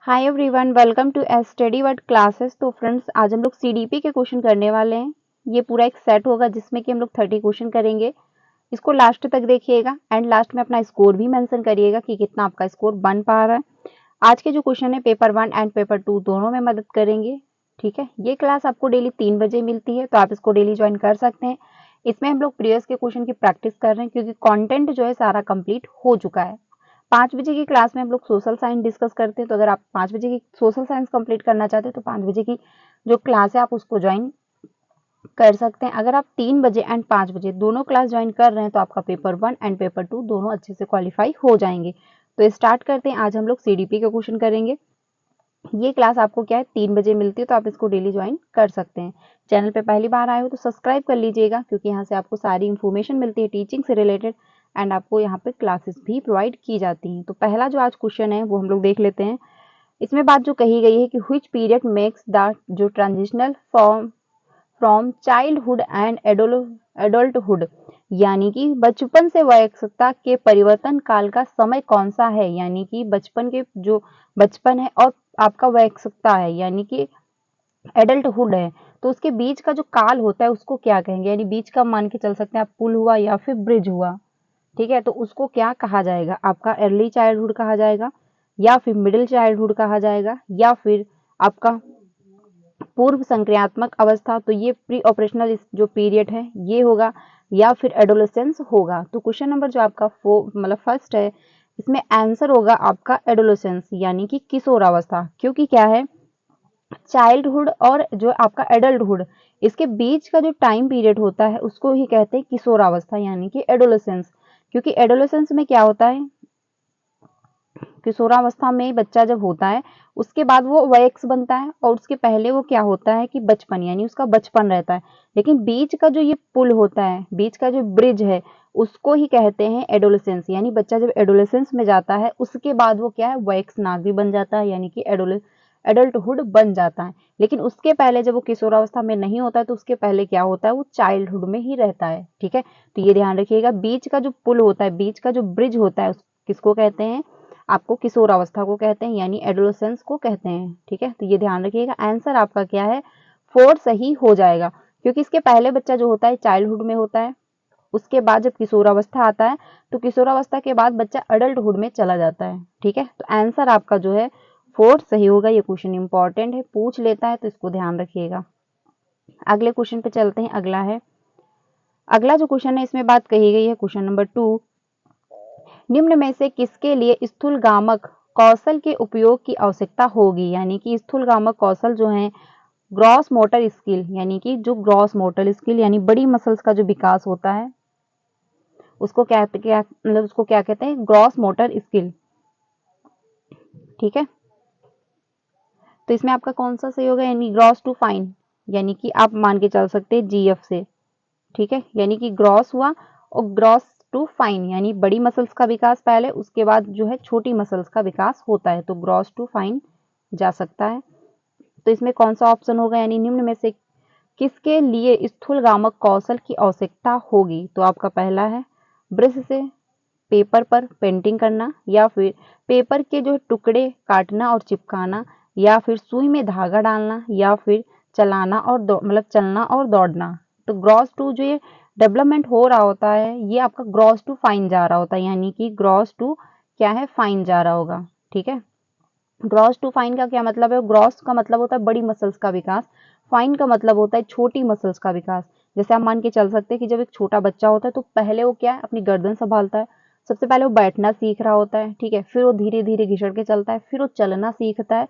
Hi everyone, welcome to S study word classes. तो friends, आज हम लोग सीडीपी के क्वेश्चन करने वाले हैं। ये पूरा एक सेट होगा जिसमें कि हम लोग 30 क्वेश्चन करेंगे। इसको लास्ट तक देखिएगा एंड लास्ट में अपना स्कोर भी मेंशन करिएगा कि कितना आपका स्कोर बन पा रहा है। आज के जो क्वेश्चन है पेपर 1 एंड पेपर 2 दोनों में मदद करेंगे। ठीक है, ये क्लास आपको डेली 3 बजे मिलती है, तो आप इसको डेली ज्वाइन कर सकते हैं। इसमें हम लोग प्रीवियस के क्वेश्चन की प्रैक्टिस कर रहे हैं क्योंकि कंटेंट जो है सारा कंप्लीट हो चुका है। 5 बजे की क्लास में हम लोग सोशल साइंस डिस्कस करते हैं, तो अगर आप 5 बजे की सोशल साइंस कंप्लीट करना चाहते हैं तो 5 बजे की जो क्लास है आप उसको ज्वाइन कर सकते हैं। अगर आप 3 बजे एंड 5 बजे दोनों क्लास ज्वाइन कर रहे हैं तो आपका पेपर 1 एंड पेपर 2 दोनों अच्छे से क्वालिफाई हो जाएंगे। तो स्टार्ट करते हैं। आज हम लोग सीडीपी के क्वेश्चन करेंगे। ये क्लास आपको क्या है 3 बजे मिलती है, तो आप इसको डेली ज्वाइन कर सकते हैं। चैनल पे पहली बार आए हो तो सब्सक्राइब कर लीजिएगा क्योंकि यहाँ से आपको सारी इन्फॉर्मेशन मिलती है टीचिंग से रिलेटेड एंड आपको यहाँ पे क्लासेस भी प्रोवाइड की जाती हैं। तो पहला जो आज क्वेश्चन है वो हम लोग देख लेते हैं। इसमें बात जो कही गई है कि व्हिच पीरियड मेक्स द जो transitional form from childhood and adulthood, यानी कि बचपन से वयस्कता के परिवर्तन काल का समय कौन सा है। यानी कि बचपन के जो बचपन है और आपका वयस्कता है यानी कि एडल्टहुड है, तो उसके बीच का जो काल होता है उसको क्या कहेंगे। यानी बीच का मान के चल सकते हैं आप, पुल हुआ या फिर ब्रिज हुआ। ठीक है, तो उसको क्या कहा जाएगा। आपका अर्ली चाइल्डहुड कहा जाएगा या फिर मिडिल चाइल्डहुड कहा जाएगा या फिर आपका पूर्व संक्रियात्मक अवस्था, तो ये प्री ऑपरेशनल जो पीरियड है ये होगा या फिर एडोलेसेंस होगा। तो क्वेश्चन नंबर जो आपका मतलब फर्स्ट है, इसमें आंसर होगा आपका एडोलेसेंस यानी कि किशोरावस्था। क्योंकि क्या है, चाइल्डहुड और जो आपका एडल्टहुड, इसके बीच का जो टाइम पीरियड होता है उसको ही कहते हैं किशोरावस्था यानी कि एडोलेसेंस। क्योंकि एडोलेसेंस में क्या होता है, किशोरावस्था में बच्चा जब होता है उसके बाद वो वयस्क बनता है और उसके पहले वो क्या होता है कि बचपन यानी उसका बचपन रहता है। लेकिन बीच का जो ये पुल होता है, बीच का जो ब्रिज है, उसको ही कहते हैं एडोलेसेंस। यानी बच्चा जब एडोलेसेंस में जाता है उसके बाद वो क्या है, वयस्क नागरिक बन जाता है यानी कि एडल्टहुड बन जाता है। लेकिन उसके पहले जब वो किशोरावस्था में नहीं होता है तो उसके पहले क्या होता है, वो चाइल्डहुड में ही रहता है। ठीक है, तो ये ध्यान रखिएगा, बीच का जो पुल होता है, बीच का जो ब्रिज होता है, किसको कहते हैं, आपको किशोरावस्था को कहते हैं यानी एडोलेसेंस को कहते हैं। ठीक है, तो ये ध्यान रखिएगा। आंसर आपका क्या है, 4 सही हो जाएगा। क्योंकि इसके पहले बच्चा जो होता है चाइल्डहुड में होता है, उसके बाद जब किशोरावस्था आता है तो किशोरावस्था के बाद बच्चा अडल्टहुड में चला जाता है। ठीक है, तो आंसर आपका जो है 4 सही होगा। ये क्वेश्चन इंपॉर्टेंट है, पूछ लेता है, तो इसको ध्यान रखिएगा। अगले क्वेश्चन पे चलते हैं। अगला जो क्वेश्चन है इसमें बात कही गई है क्वेश्चन नंबर 2, निम्न में से किसके लिए स्थूलगामक कौशल के उपयोग की आवश्यकता होगी। यानी कि स्थूलगामक कौशल जो है, ग्रॉस मोटर स्किल, यानी कि जो ग्रॉस मोटर स्किल यानी बड़ी मसल्स का जो विकास होता है उसको उसको क्या कहते हैं, ग्रॉस मोटर स्किल। ठीक है, तो इसमें आपका कौन सा सही होगा, यानी ग्रॉस टू फाइन, यानी कि आप मान के चल सकते हैं जीएफ से। ठीक है, यानी कि ग्रॉस हुआ और ग्रॉस टू फाइन यानी बड़ी मसल्स का विकास पहले, उसके बाद जो है छोटी मसल्स का विकास होता है, तो ग्रॉस टू फाइन जा सकता है। तो इसमें कौन सा ऑप्शन होगा, यानी निम्न में से किसके लिए स्थूलगामक कौशल की आवश्यकता होगी। तो आपका पहला है ब्रश से पेपर पर पेंटिंग करना, या फिर पेपर के जो टुकड़े काटना और चिपकाना, या फिर सुई में धागा डालना, या फिर चलाना और मतलब चलना और दौड़ना। तो ग्रॉस टू जो ये डेवलपमेंट हो रहा होता है ये आपका ग्रॉस टू फाइन जा रहा होता है, यानी कि ग्रॉस टू क्या है, फाइन जा रहा होगा। ठीक है, ग्रॉस टू फाइन का क्या मतलब है, ग्रॉस का मतलब होता है बड़ी मसल्स का विकास, फाइन का मतलब होता है छोटी मसल्स का विकास। जैसे आप मान के चल सकते हैं कि जब एक छोटा बच्चा होता है तो पहले वो क्या है, अपनी गर्दन संभालता है, सबसे पहले वो बैठना सीख रहा होता है। ठीक है, फिर वो धीरे धीरे घिसड़ के चलता है, फिर वो चलना सीखता है,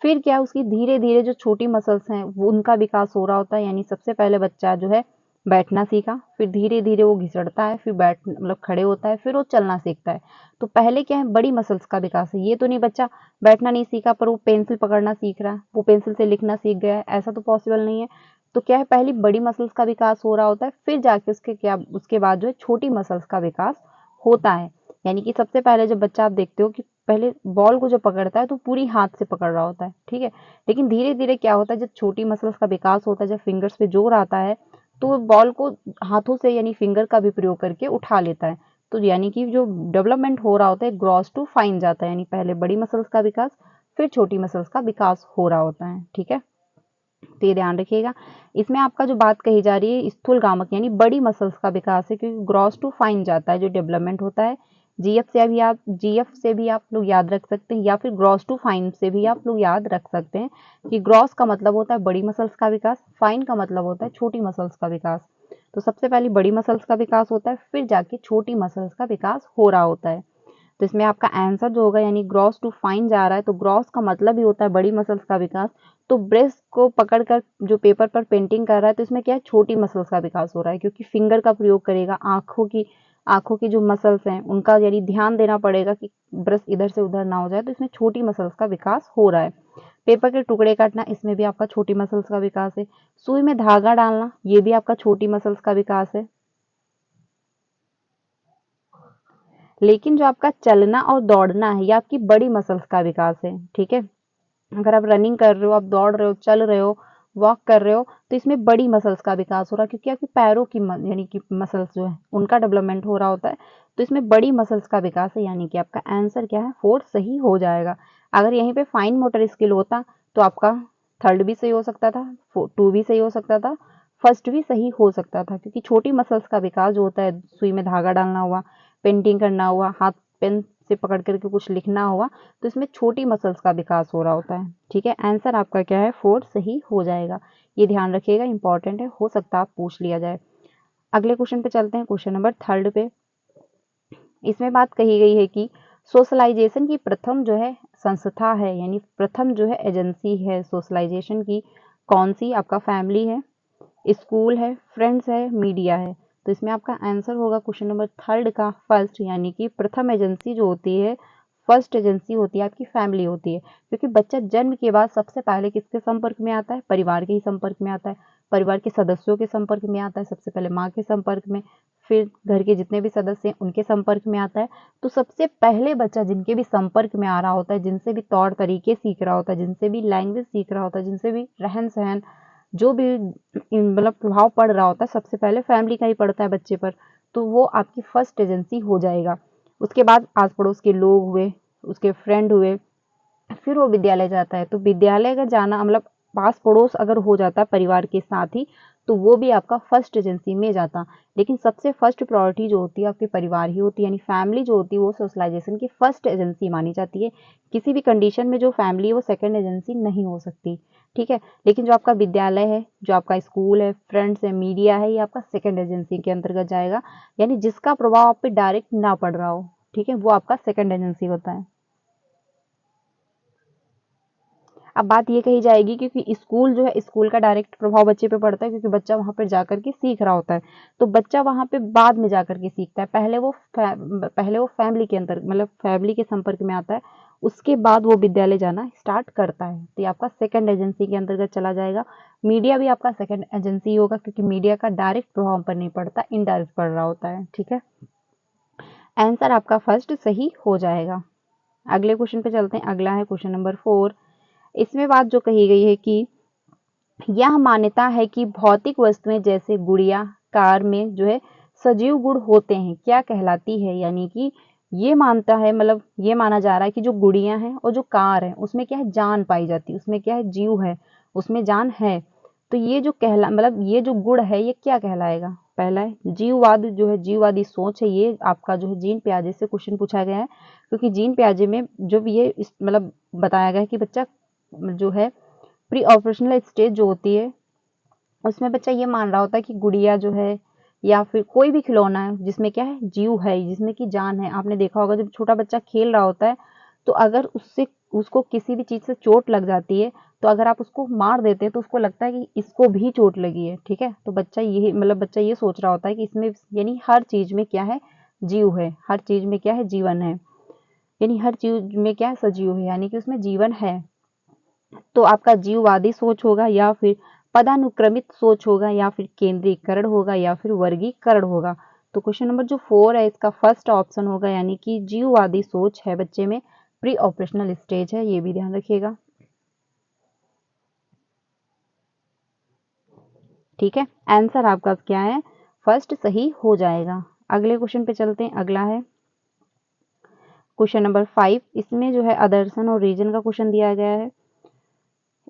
फिर क्या उसकी धीरे धीरे जो छोटी मसल्स हैं वो उनका विकास हो रहा होता है। यानी सबसे पहले बच्चा जो है बैठना सीखा, फिर धीरे धीरे वो घिसड़ता है, फिर बैठ मतलब खड़े होता है, फिर वो चलना सीखता है। तो पहले क्या है, बड़ी मसल्स का विकास है। ये तो नहीं बच्चा बैठना नहीं सीखा पर वो पेंसिल पकड़ना सीख रहा है, वो पेंसिल से लिखना सीख गया है, ऐसा तो पॉसिबल नहीं है। तो क्या है, पहली बड़ी मसल्स का विकास हो रहा होता है, फिर जाके उसके बाद जो है छोटी मसल्स का विकास होता है। यानी कि सबसे पहले जब बच्चा आप देखते हो कि पहले बॉल को जब पकड़ता है तो पूरी हाथ से पकड़ रहा होता है। ठीक है, लेकिन धीरे धीरे क्या होता है, जब छोटी मसल्स का विकास होता है, जब फिंगर्स पे जोर आता है तो वो बॉल को हाथों से यानी फिंगर का भी प्रयोग करके उठा लेता है। तो यानी कि जो डेवलपमेंट हो रहा होता है ग्रॉस टू फाइन जाता है, यानी पहले बड़ी मसल्स का विकास, फिर छोटी मसल्स का विकास हो रहा होता है। ठीक है, तो ये ध्यान रखिएगा। इसमें आपका जो बात कही जा रही है स्थूल गामक यानी बड़ी मसल्स का विकास है, क्योंकि ग्रॉस टू फाइन जाता है जो डेवलपमेंट होता है। जीएफ से भी आप लोग याद रख सकते हैं, या फिर ग्रॉस टू फाइन से भी आप लोग याद रख सकते हैं कि ग्रॉस का मतलब होता है बड़ी मसल्स का विकास, फाइन का मतलब होता है छोटी मसल्स का विकास। तो सबसे पहले बड़ी मसल्स का विकास होता है, फिर जाके छोटी मसल्स का विकास हो रहा होता है। तो इसमें आपका आंसर जो होगा यानी ग्रॉस टू फाइन जा रहा है, तो ग्रॉस का मतलब ही होता है बड़ी मसल्स का विकास। तो ब्रेस्ट को पकड़कर जो पेपर पर पेंटिंग कर रहा है, तो इसमें क्या है, छोटी मसल्स का विकास हो रहा है, क्योंकि फिंगर का प्रयोग करेगा। आंखों की जो मसल्स हैं उनका यानी ध्यान देना पड़ेगा कि ब्रश इधर से उधर ना हो जाए, तो इसमें छोटी मसल्स का विकास हो रहा है। पेपर के टुकड़े काटना, इसमें भी आपका छोटी मसल्स का विकास है। सुई में धागा डालना, ये भी आपका छोटी मसल्स का विकास है। लेकिन जो आपका चलना और दौड़ना है, ये आपकी बड़ी मसल्स का विकास है। ठीक है, अगर आप रनिंग कर रहे हो, आप दौड़ रहे हो, चल रहे हो, वॉक कर रहे हो, तो इसमें बड़ी मसल्स का विकास हो रहा है, क्योंकि आपकी पैरों की यानी कि मसल्स जो है उनका डेवलपमेंट हो रहा होता है। तो इसमें बड़ी मसल्स का विकास है, यानी कि आपका आंसर क्या है, 4 सही हो जाएगा। अगर यहीं पे फाइन मोटर स्किल होता तो आपका थर्ड भी सही हो सकता था, 2 भी सही हो सकता था, फर्स्ट भी सही हो सकता था, क्योंकि छोटी मसल्स का विकास जो होता है, सुई में धागा डालना हुआ, पेंटिंग करना हुआ, हाथ पेन से पकड़ करके कुछ लिखना हुआ, तो इसमें छोटी मसल्स का विकास हो रहा होता है। ठीक है, आंसर आपका क्या है, 4 सही हो जाएगा। ये ध्यान रखिएगा, इंपॉर्टेंट है, हो सकता है आप पूछ लिया जाए। अगले क्वेश्चन पे चलते हैं, क्वेश्चन नंबर 3 पे। इसमें बात कही गई है कि सोशलाइजेशन की प्रथम जो है संस्था है, यानी प्रथम जो है एजेंसी है सोशलाइजेशन की, कौन सी? आपका फैमिली है, स्कूल है, फ्रेंड्स है, मीडिया है। तो इसमें आपका आंसर होगा क्वेश्चन नंबर 3 का फर्स्ट, यानी कि प्रथम एजेंसी जो होती है, फर्स्ट एजेंसी होती है आपकी फैमिली होती है, क्योंकि बच्चा जन्म के बाद सबसे पहले किसके संपर्क में आता है, परिवार के ही संपर्क में आता है, परिवार के सदस्यों के संपर्क में आता है, सबसे पहले माँ के संपर्क में, फिर घर के जितने भी सदस्य हैं उनके संपर्क में आता है। तो सबसे पहले बच्चा जिनके भी संपर्क में आ रहा होता है, जिनसे भी तौर तरीके सीख रहा होता है, जिनसे भी लैंग्वेज सीख रहा होता है, जिनसे भी रहन सहन जो भी मतलब प्रभाव पड़ रहा होता है, सबसे पहले फैमिली का ही पड़ता है बच्चे पर। तो वो आपकी फर्स्ट एजेंसी हो जाएगा। उसके बाद आस पड़ोस के लोग हुए, उसके फ्रेंड हुए, फिर वो विद्यालय जाता है। तो विद्यालय अगर जाना मतलब पास पड़ोस अगर हो जाता है परिवार के साथ ही, तो वो भी आपका फर्स्ट एजेंसी में जाता। लेकिन सबसे फर्स्ट प्रायोरिटी जो होती है आपके परिवार ही होती है, यानी फैमिली जो होती है वो सोशलाइजेशन की फर्स्ट एजेंसी मानी जाती है। किसी भी कंडीशन में जो फैमिली है वो सेकंड एजेंसी नहीं हो सकती। ठीक है, लेकिन जो आपका विद्यालय है, जो आपका स्कूल है, फ्रेंड्स है, मीडिया है, ये आपका सेकंड एजेंसी के अंतर्गत जाएगा, यानी जिसका प्रभाव आप पे डायरेक्ट ना पड़ रहा हो। ठीक है, वो आपका सेकंड एजेंसी होता है। अब बात ये कही जाएगी क्योंकि स्कूल जो है, स्कूल का डायरेक्ट प्रभाव बच्चे पे पड़ता है, क्योंकि बच्चा वहां पर जाकर के सीख रहा होता है। तो बच्चा वहां पे बाद में जाकर के सीखता है, पहले वो फैमिली के अंतर मतलब फैमिली के संपर्क में आता है, उसके बाद वो विद्यालय जाना स्टार्ट करता है। तो ये आपका सेकंड एजेंसी के अंतर्गत चला जाएगा। मीडिया भी आपका सेकंड एजेंसी होगा, क्योंकि मीडिया का डायरेक्ट प्रभाव पर नहीं पड़ता, इनडायरेक्ट पड़ रहा होता है। ठीक है, आंसर आपका फर्स्ट सही हो जाएगा। अगले क्वेश्चन पे चलते हैं, अगला है क्वेश्चन नंबर 4। इसमें बात जो कही गई है कि यह मान्यता है कि भौतिक वस्तुएं जैसे गुड़िया, कार में जो है सजीव गुण होते हैं, क्या कहलाती है? यानी कि ये मानता है, मतलब ये माना जा रहा है कि जो गुड़िया हैं और जो कार है उसमें क्या है, जान पाई जाती है, उसमें क्या है, जीव है, उसमें जान है। तो ये जो मतलब ये जो गुण है ये क्या कहलाएगा? पहला है जीववाद, जो है जीववादी सोच है, ये आपका जो है जीन पियाजे से क्वेश्चन पूछा गया है, क्योंकि जीन पियाजे में जो भी ये मतलब बताया गया है कि बच्चा जो है प्री ऑपरेशनल स्टेज जो होती है उसमें बच्चा ये मान रहा होता है कि गुड़िया जो है या फिर कोई भी खिलौना है जिसमें क्या है, जीव है, जिसमें कि जान है। आपने देखा होगा जब छोटा बच्चा खेल रहा होता है तो अगर उसको किसी भी चीज से चोट लग जाती है, तो अगर आप उसको मार देते हैं तो उसको लगता है कि इसको भी चोट लगी है। ठीक है, तो बच्चा ये सोच रहा होता है कि इसमें यानी हर चीज में क्या है, जीव है, हर चीज में क्या है, जीवन है, यानी हर चीज में क्या है, सजीव है, यानी कि उसमें जीवन है। तो आपका जीववादी सोच होगा, या फिर पदानुक्रमित सोच होगा, या फिर केंद्रीकरण होगा, या फिर वर्गीकरण होगा। तो क्वेश्चन नंबर जो 4 है इसका फर्स्ट ऑप्शन होगा, यानी कि जीववादी सोच है बच्चे में, प्री ऑपरेशनल स्टेज है, ये भी ध्यान रखिएगा। ठीक है, आंसर आपका क्या है, फर्स्ट सही हो जाएगा। अगले क्वेश्चन पे चलते हैं, अगला है क्वेश्चन नंबर 5, इसमें जो है अदर्शन और रीजन का क्वेश्चन दिया गया है।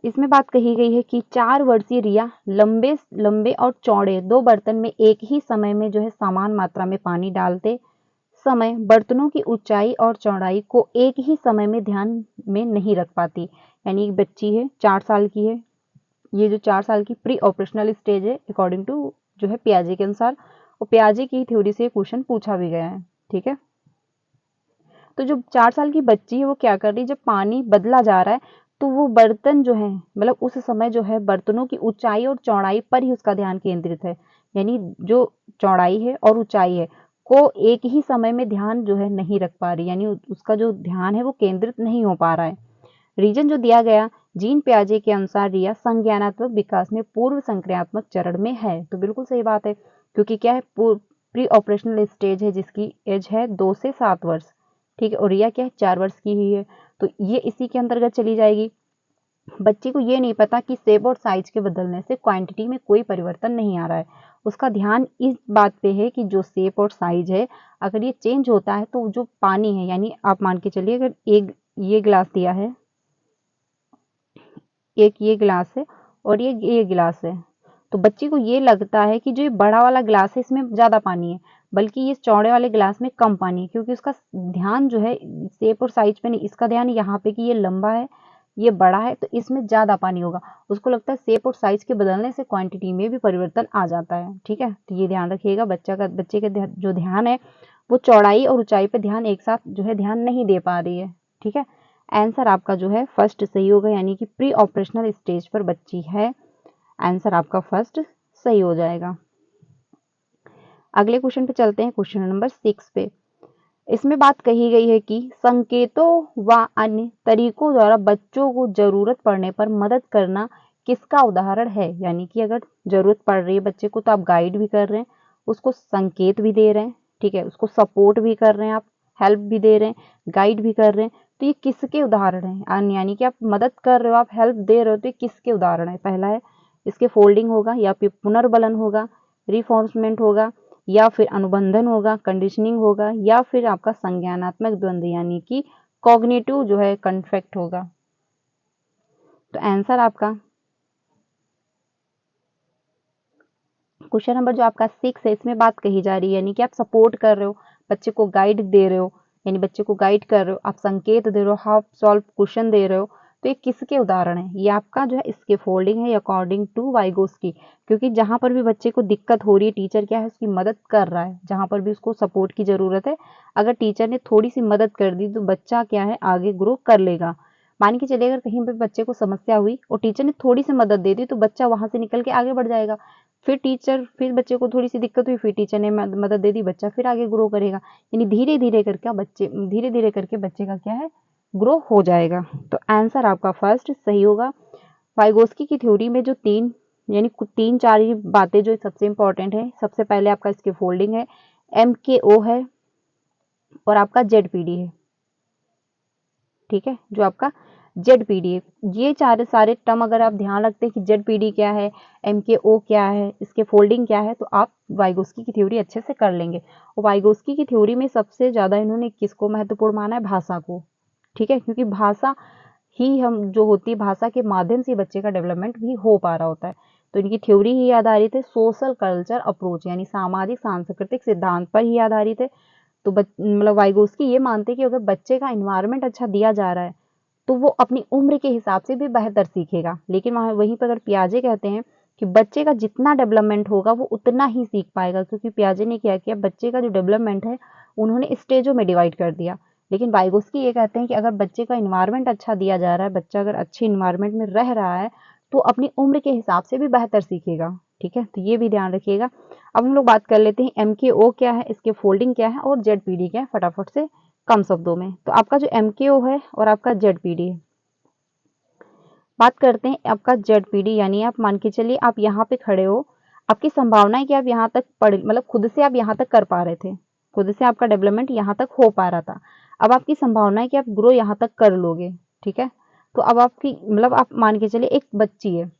इसमें बात कही गई है कि 4 वर्षीय रिया लंबे लंबे और चौड़े 2 बर्तन में एक ही समय में जो है समान मात्रा में पानी डालते समय बर्तनों की ऊंचाई और चौड़ाई को एक ही समय में ध्यान में नहीं रख पाती। यानी एक बच्ची है, 4 साल की है। ये जो 4 साल की प्री ऑपरेशनल स्टेज है अकॉर्डिंग टू जो है पियाजे के अनुसार, और पियाजे की थ्योरी से क्वेश्चन पूछा भी गया है। ठीक है, तो जो 4 साल की बच्ची है वो क्या कर रही है, जब पानी बदला जा रहा है तो वो बर्तन जो है मतलब उस समय जो है बर्तनों की ऊंचाई और चौड़ाई पर ही उसका ध्यान केंद्रित है। यानी जो चौड़ाई है और ऊंचाई है को एक ही समय में ध्यान जो है नहीं रख पा रही, यानी उसका जो ध्यान है वो केंद्रित नहीं हो पा रहा है। रीजन जो दिया गया, जीन पियाजे के अनुसार रिया संज्ञानात्मक विकास में पूर्व संक्रियात्मक चरण में है। तो बिल्कुल सही बात है, क्योंकि क्या है प्री ऑपरेशनल स्टेज है जिसकी एज है 2 से 7 वर्ष। ठीक है, और रिया क्या है 4 वर्ष की ही है, तो ये इसी के अंतर्गत चली जाएगी। बच्चे को ये नहीं पता कि शेप और साइज के बदलने से क्वांटिटी में कोई परिवर्तन नहीं आ रहा है। उसका ध्यान इस बात पे है कि जो शेप और साइज है अगर ये चेंज होता है तो जो पानी है, यानी आप मान के चलिए अगर एक ये गिलास दिया है, एक ये गिलास है और ये गिलास है, तो बच्ची को ये लगता है कि जो ये बड़ा वाला गिलास है इसमें ज़्यादा पानी है, बल्कि ये चौड़े वाले गिलास में कम पानी है, क्योंकि उसका ध्यान जो है शेप और साइज पे नहीं, इसका ध्यान यहाँ पे कि ये लंबा है ये बड़ा है तो इसमें ज़्यादा पानी होगा। उसको लगता है शेप और साइज के बदलने से क्वांटिटी में भी परिवर्तन आ जाता है। ठीक है, तो ये ध्यान रखिएगा, बच्चे का जो ध्यान है वो चौड़ाई और ऊंचाई पे ध्यान एक साथ जो है ध्यान नहीं दे पा रही है। ठीक है, आंसर आपका जो है फर्स्ट सही होगा, यानी कि प्री ऑपरेशनल स्टेज पर बच्ची है। आंसर आपका फर्स्ट सही हो जाएगा। अगले क्वेश्चन पे चलते हैं, क्वेश्चन नंबर 6 पे। इसमें बात कही गई है कि संकेतों व अन्य तरीकों द्वारा बच्चों को जरूरत पड़ने पर मदद करना किसका उदाहरण है। यानी कि अगर जरूरत पड़ रही है बच्चे को तो आप गाइड भी कर रहे हैं, उसको संकेत भी दे रहे हैं, ठीक है, उसको सपोर्ट भी कर रहे हैं, आप हेल्प भी दे रहे हैं, गाइड भी कर रहे हैं, तो ये किसके उदाहरण है। यानी कि आप मदद कर रहे हो, आप हेल्प दे रहे हो, तो ये किसके उदाहरण है। पहला है इसके फोल्डिंग होगा, या फिर पुनर्बलन होगा, रिफॉर्समेंट होगा, या फिर अनुबंधन होगा, कंडीशनिंग होगा, या फिर आपका संज्ञानात्मक द्वंद्व यानी कि कॉग्निटिव जो है कन्फेक्ट होगा। तो आंसर आपका क्वेश्चन नंबर जो आपका 6 है इसमें बात कही जा रही है, यानी कि आप सपोर्ट कर रहे हो, बच्चे को गाइड दे रहे हो, यानी बच्चे को गाइड कर रहे हो, आप संकेत दे रहे हो, आप सॉल्व क्वेश्चन दे रहे हो, तो ये किसके उदाहरण है। ये आपका जो है इसके फोल्डिंग है अकॉर्डिंग टू वाइगोस्की, क्योंकि जहां पर भी बच्चे को दिक्कत हो रही है टीचर क्या है उसकी मदद कर रहा है, जहां पर भी उसको सपोर्ट की जरूरत है अगर टीचर ने थोड़ी सी मदद कर दी तो बच्चा क्या है आगे ग्रो कर लेगा। मान के चलिए अगर कहीं पर बच्चे को समस्या हुई और टीचर ने थोड़ी सी मदद दे दी तो बच्चा वहां से निकल के आगे बढ़ जाएगा। फिर बच्चे को थोड़ी सी दिक्कत हुई, फिर टीचर ने मदद दे दी, बच्चा फिर आगे ग्रो करेगा। यानी धीरे धीरे करके बच्चे का क्या है ग्रो हो जाएगा। तो आंसर आपका फर्स्ट सही होगा। वाइगोस्की की थ्योरी में जो यानी तीन चार ही बातें जो सबसे इंपॉर्टेंट है, सबसे पहले आपका इसके फोल्डिंग है, MKO है और आपका ZPD है। ठीक है, जो आपका ZPD है, ये सारे टर्म अगर आप ध्यान रखते हैं कि ZPD क्या है, MKO क्या है, इसके फोल्डिंग क्या है, तो आप वाइगोस्की की थ्योरी अच्छे से कर लेंगे। और वाइगोस्की की थ्योरी में सबसे ज्यादा इन्होंने किसको महत्वपूर्ण माना है, भाषा को। ठीक है, क्योंकि भाषा ही हम जो होती है भाषा के माध्यम से बच्चे का डेवलपमेंट भी हो पा रहा होता है। तो इनकी थ्योरी ही आधारित है सोशल कल्चर अप्रोच, यानी सामाजिक सांस्कृतिक सिद्धांत पर ही आधारित है। तो मतलब वाइगोस्की ये मानते हैं कि अगर बच्चे का इन्वायरमेंट अच्छा दिया जा रहा है तो वो अपनी उम्र के हिसाब से भी बेहतर सीखेगा। लेकिन वहीं पर अगर पियाजे कहते हैं कि बच्चे का जितना डेवलपमेंट होगा वो उतना ही सीख पाएगा, क्योंकि पियाजे ने क्या किया, बच्चे का जो डेवलपमेंट है उन्होंने स्टेजों में डिवाइड कर दिया। लेकिन वाइगोस्की ये कहते हैं कि अगर बच्चे का इन्वायरमेंट अच्छा दिया जा रहा है, बच्चा अगर अच्छे इन्वायरमेंट में रह रहा है तो अपनी उम्र के हिसाब से भी बेहतर सीखेगा। ठीक है, तो ये भी ध्यान रखिएगा। अब हम लोग बात कर लेते हैं MKO क्या है, इसके फोल्डिंग क्या है और ZPD क्या है, फटाफट से कम शब्दों में। तो आपका जो MKO है और आपका ZPD है, बात करते हैं आपका ZPD, यानी आप मान के चलिए आप यहाँ पे खड़े हो, आपकी संभावना है कि आप यहाँ तक पढ़ मतलब खुद से आप यहाँ तक कर पा रहे थे, खुद से आपका डेवलपमेंट यहाँ तक हो पा रहा था। अब आपकी संभावना है कि आप ग्रो यहाँ तक कर लोगे। ठीक है, तो अब आपकी मतलब आप मान के चलिए एक बच्ची है,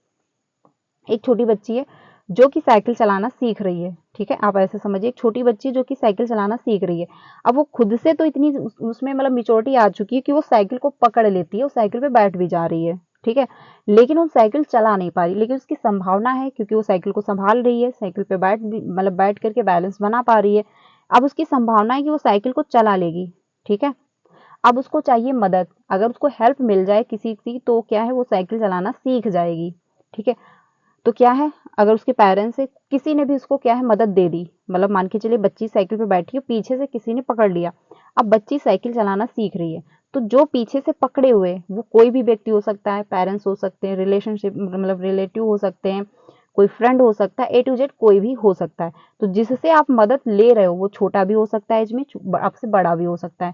एक छोटी बच्ची है, जो कि साइकिल चलाना सीख रही है। ठीक है, आप ऐसे समझिए, एक छोटी बच्ची जो कि साइकिल चलाना सीख रही है। अब वो खुद से तो इतनी उसमें मतलब मैच्योरिटी आ चुकी है कि वो साइकिल को पकड़ लेती है और साइकिल पे बैठ भी जा रही है। ठीक है, लेकिन वो साइकिल चला नहीं पा रही, लेकिन उसकी संभावना है क्योंकि वो साइकिल को संभाल रही है, साइकिल पे बैठ करके बैलेंस बना पा रही है। अब उसकी संभावना है कि वो साइकिल को चला लेगी। ठीक है, अब उसको चाहिए मदद, अगर उसको हेल्प मिल जाए किसी की तो क्या है, वो साइकिल चलाना सीख जाएगी। ठीक है, तो क्या है, अगर उसके पेरेंट्स से किसी ने भी उसको क्या है मदद दे दी, मतलब मान के चलिए बच्ची साइकिल पे बैठी है, पीछे से किसी ने पकड़ लिया, अब बच्ची साइकिल चलाना सीख रही है, तो जो पीछे से पकड़े हुए वो कोई भी व्यक्ति हो सकता है, पेरेंट्स हो सकते हैं, रिलेशनशिप मतलब रिलेटिव हो सकते हैं, कोई फ्रेंड हो सकता है, ए टू जेड कोई भी हो सकता है। तो जिससे आप मदद ले रहे हो वो छोटा भी हो सकता है एज में, आपसे बड़ा भी हो सकता है,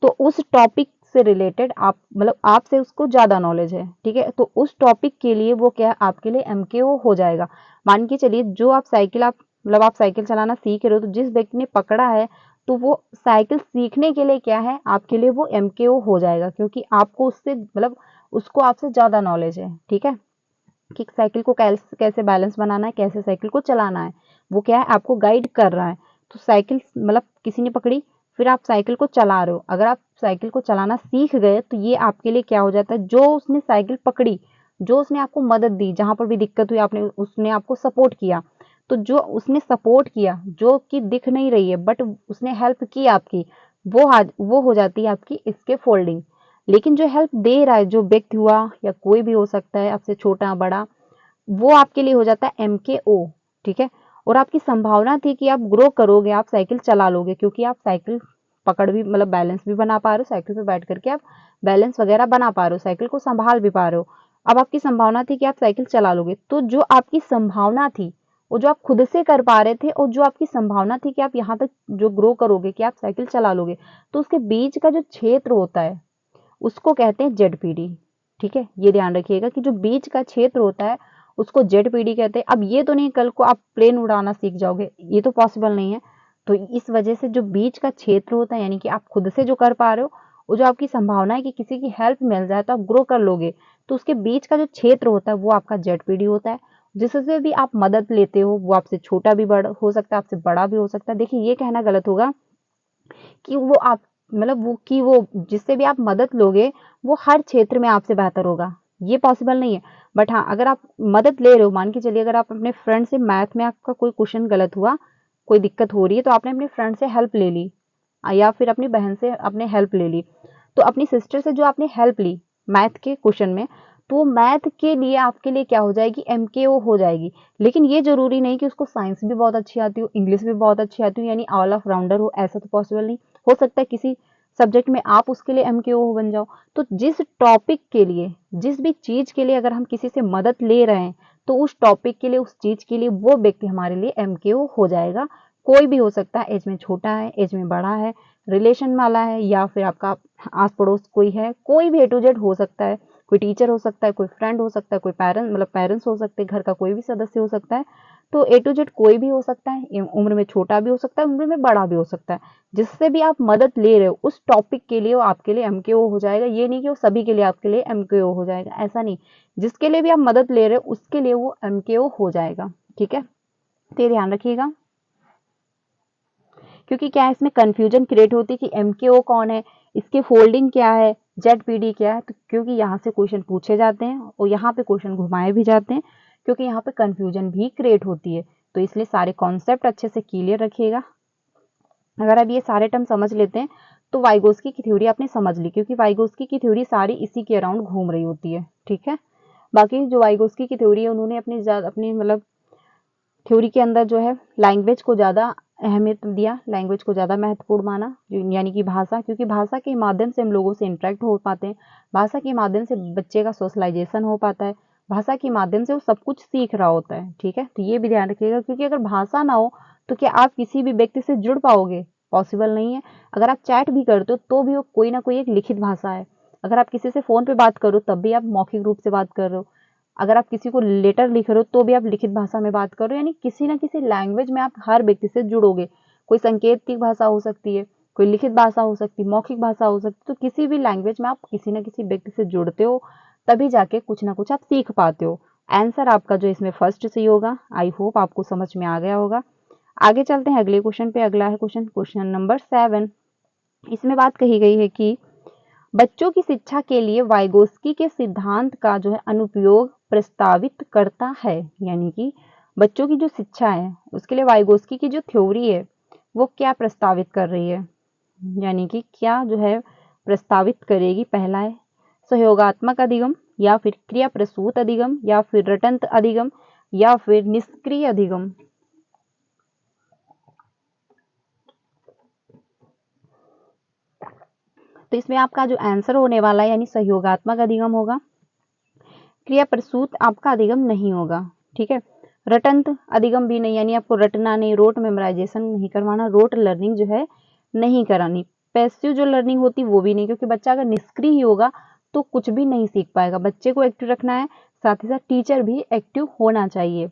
तो उस टॉपिक से रिलेटेड आप मतलब आपसे उसको ज़्यादा नॉलेज है। ठीक है, तो उस टॉपिक के लिए वो क्या आपके लिए एमकेओ हो जाएगा। मान के चलिए जो आप मतलब आप साइकिल चलाना सीख रहे हो, तो जिस व्यक्ति ने पकड़ा है तो वो साइकिल सीखने के लिए क्या है आपके लिए वो एमकेओ हो जाएगा, क्योंकि आपको उससे मतलब उसको आपसे ज़्यादा नॉलेज है। ठीक है, कि साइकिल को कैसे कैसे बैलेंस बनाना है, कैसे साइकिल को चलाना है, वो क्या है आपको गाइड कर रहा है। तो साइकिल मतलब किसी ने पकड़ी, फिर आप साइकिल को चला रहे हो, अगर आप साइकिल को चलाना सीख गए तो ये आपके लिए क्या हो जाता है, जो उसने साइकिल पकड़ी, जो उसने आपको मदद दी, जहां पर भी दिक्कत हुई आपने उसने आपको सपोर्ट किया, तो जो उसने सपोर्ट किया जो कि दिख नहीं रही है बट उसने हेल्प की आपकी, वो हो जाती है आपकी इसके फोल्डिंग। लेकिन जो हेल्प दे रहा है, जो व्यक्ति हुआ या कोई भी हो सकता है आपसे छोटा बड़ा, वो आपके लिए हो जाता है एमकेओ। ठीक है, और आपकी संभावना थी कि आप ग्रो करोगे, आप साइकिल चला लोगे, क्योंकि आप साइकिल पकड़ भी मतलब बैलेंस भी बना पा रहे हो, साइकिल पे बैठ करके आप बैलेंस वगैरह बना पा रहे हो, साइकिल को संभाल भी पा रहे हो। अब आपकी संभावना थी कि आप साइकिल चला लोगे, तो जो आपकी संभावना थी वो जो आप खुद से कर पा रहे थे और जो आपकी संभावना थी कि आप यहाँ तक जो ग्रो करोगे कि आप साइकिल चला लोगे, तो उसके बीच का जो क्षेत्र होता है उसको कहते हैं जेडपीडी। ठीक है, ये ध्यान रखिएगा कि जो बीच का क्षेत्र होता है उसको जेडपीडी कहते हैं। अब ये तो नहीं कल को आप प्लेन उड़ाना सीख जाओगे, ये तो पॉसिबल नहीं है। तो इस वजह से जो बीच का क्षेत्र होता है यानी कि आप खुद से जो कर पा रहे हो, वो जो आपकी संभावना है कि किसी की हेल्प मिल जाए तो आप ग्रो कर लोगे, तो उसके बीच का जो क्षेत्र होता है वो आपका जेडपीडी होता है। जिससे भी आप मदद लेते हो, वो आपसे छोटा भी बड़ा हो सकता है, आपसे बड़ा भी हो सकता है। देखिए ये कहना गलत होगा कि वो आप मतलब वो जिससे भी आप मदद लोगे वो हर क्षेत्र में आपसे बेहतर होगा, ये पॉसिबल नहीं है। बट हाँ, अगर आप मदद ले रहे हो, मान के चलिए अगर आप अपने फ्रेंड से मैथ में आपका कोई क्वेश्चन गलत हुआ, कोई दिक्कत हो रही है, तो आपने अपने फ्रेंड से हेल्प ले ली या फिर अपनी बहन से आपने हेल्प ले ली, तो अपनी सिस्टर से जो आपने हेल्प ली मैथ के क्वेश्चन में, तो मैथ के लिए आपके लिए क्या हो जाएगी, एमकेओ हो जाएगी। लेकिन ये जरूरी नहीं कि उसको साइंस भी बहुत अच्छी आती हो, इंग्लिश भी बहुत अच्छी आती हो, यानी ऑल ऑफ राउंडर हो, ऐसा तो पॉसिबल नहीं हो सकता है। किसी सब्जेक्ट में आप उसके लिए एमकेओ बन जाओ। तो जिस टॉपिक के लिए, जिस भी चीज के लिए अगर हम किसी से मदद ले रहे हैं, तो उस टॉपिक के लिए, उस चीज के लिए वो व्यक्ति हमारे लिए एमकेओ हो जाएगा। कोई भी हो सकता है, एज में छोटा है, एज में बड़ा है, रिलेशन वाला है, या फिर आपका आस पड़ोस कोई है, कोई भी ए टू जेड हो सकता है। कोई टीचर हो सकता है, कोई फ्रेंड हो सकता है, कोई पेरेंट्स हो सकते हैं, घर का कोई भी सदस्य हो सकता है। तो ए टू जेड कोई भी हो सकता है, उम्र में छोटा भी हो सकता है, उम्र में बड़ा भी हो सकता है। जिससे भी आप मदद ले रहे हो उस टॉपिक के लिए वो आपके लिए एमकेओ हो जाएगा। ये नहीं कि वो सभी के लिए आपके लिए एमकेओ हो जाएगा, ऐसा नहीं। जिसके लिए भी आप मदद ले रहे हो उसके लिए वो एमकेओ हो जाएगा। ठीक है, तो ये ध्यान रखिएगा, क्योंकि क्या है इसमें कंफ्यूजन क्रिएट होती है कि एमकेओ कौन है, इसके फोल्डिंग क्या है, जेडपीडी क्या है। तो क्योंकि यहाँ से क्वेश्चन पूछे जाते हैं और यहाँ पे क्वेश्चन घुमाए भी जाते हैं, क्योंकि यहाँ पे कंफ्यूजन भी क्रिएट होती है, तो इसलिए सारे कॉन्सेप्ट अच्छे से क्लियर रखिएगा। अगर आप ये सारे टर्म समझ लेते हैं तो वाइगोस्की की थ्योरी आपने समझ ली, क्योंकि वाइगोस्की की थ्योरी सारी इसी के अराउंड घूम रही होती है। ठीक है, बाकी जो वाइगोस्की की थ्योरी है उन्होंने अपनी मतलब थ्योरी के अंदर जो है लैंग्वेज को ज़्यादा अहमियत दिया, लैंग्वेज को ज़्यादा महत्वपूर्ण माना, यानी कि भाषा, क्योंकि भाषा के माध्यम से हम लोगों से इंटरेक्ट हो पाते हैं, भाषा के माध्यम से बच्चे का सोशलाइजेशन हो पाता है, भाषा के माध्यम से वो सब कुछ सीख रहा होता है। ठीक है, तो ये भी ध्यान रखिएगा, क्योंकि अगर भाषा ना हो तो क्या आप किसी भी व्यक्ति से जुड़ पाओगे, पॉसिबल नहीं है। अगर आप चैट भी करते हो तो भी वो कोई ना कोई एक लिखित भाषा है। अगर आप किसी से फोन पे बात करो तब भी आप मौखिक रूप से बात कर रहे हो, अगर आप किसी को लेटर लिख रहे हो तो भी आप लिखित भाषा में बात कर रहे हो, यानी किसी ना किसी लैंग्वेज में आप हर व्यक्ति से जुड़ोगे। कोई संकेतिक भाषा हो सकती है, कोई लिखित भाषा हो सकती है, मौखिक भाषा हो सकती है, तो किसी भी लैंग्वेज में आप किसी ना किसी व्यक्ति से जुड़ते हो, तभी जाके कुछ ना कुछ आप सीख पाते हो। आंसर आपका जो इसमें फर्स्ट सही होगा। आई होप आपको समझ में आ गया होगा। आगे चलते हैं अगले क्वेश्चन पे। अगला है क्वेश्चन नंबर 7। इसमें बात कही गई है कि बच्चों की शिक्षा के लिए वाइगोस्की के सिद्धांत का जो है अनुप्रयोग प्रस्तावित करता है। यानी कि बच्चों की जो शिक्षा है उसके लिए वाइगोस्की की जो थ्योरी है वो क्या प्रस्तावित कर रही है, यानी कि क्या जो है प्रस्तावित करेगी। पहला है सहयोगात्मक अधिगम, या फिर क्रिया प्रसूत अधिगम, या फिर रटंत अधिगम, या फिर निष्क्रिय अधिगम। तो इसमें आपका जो आंसर होने वाला है यानी सहयोगात्मक अधिगम होगा। क्रिया प्रसूत आपका अधिगम नहीं होगा। ठीक है, रटंत अधिगम भी नहीं, यानी आपको रटना नहीं, रोट मेमोराइजेशन नहीं करवाना, रोट लर्निंग जो है नहीं करानी। पैसिव जो लर्निंग होती वो भी नहीं, क्योंकि बच्चा अगर निष्क्रिय ही होगा तो कुछ भी नहीं सीख पाएगा। बच्चे को एक्टिव रखना है, साथ ही साथ टीचर भी एक्टिव होना चाहिए।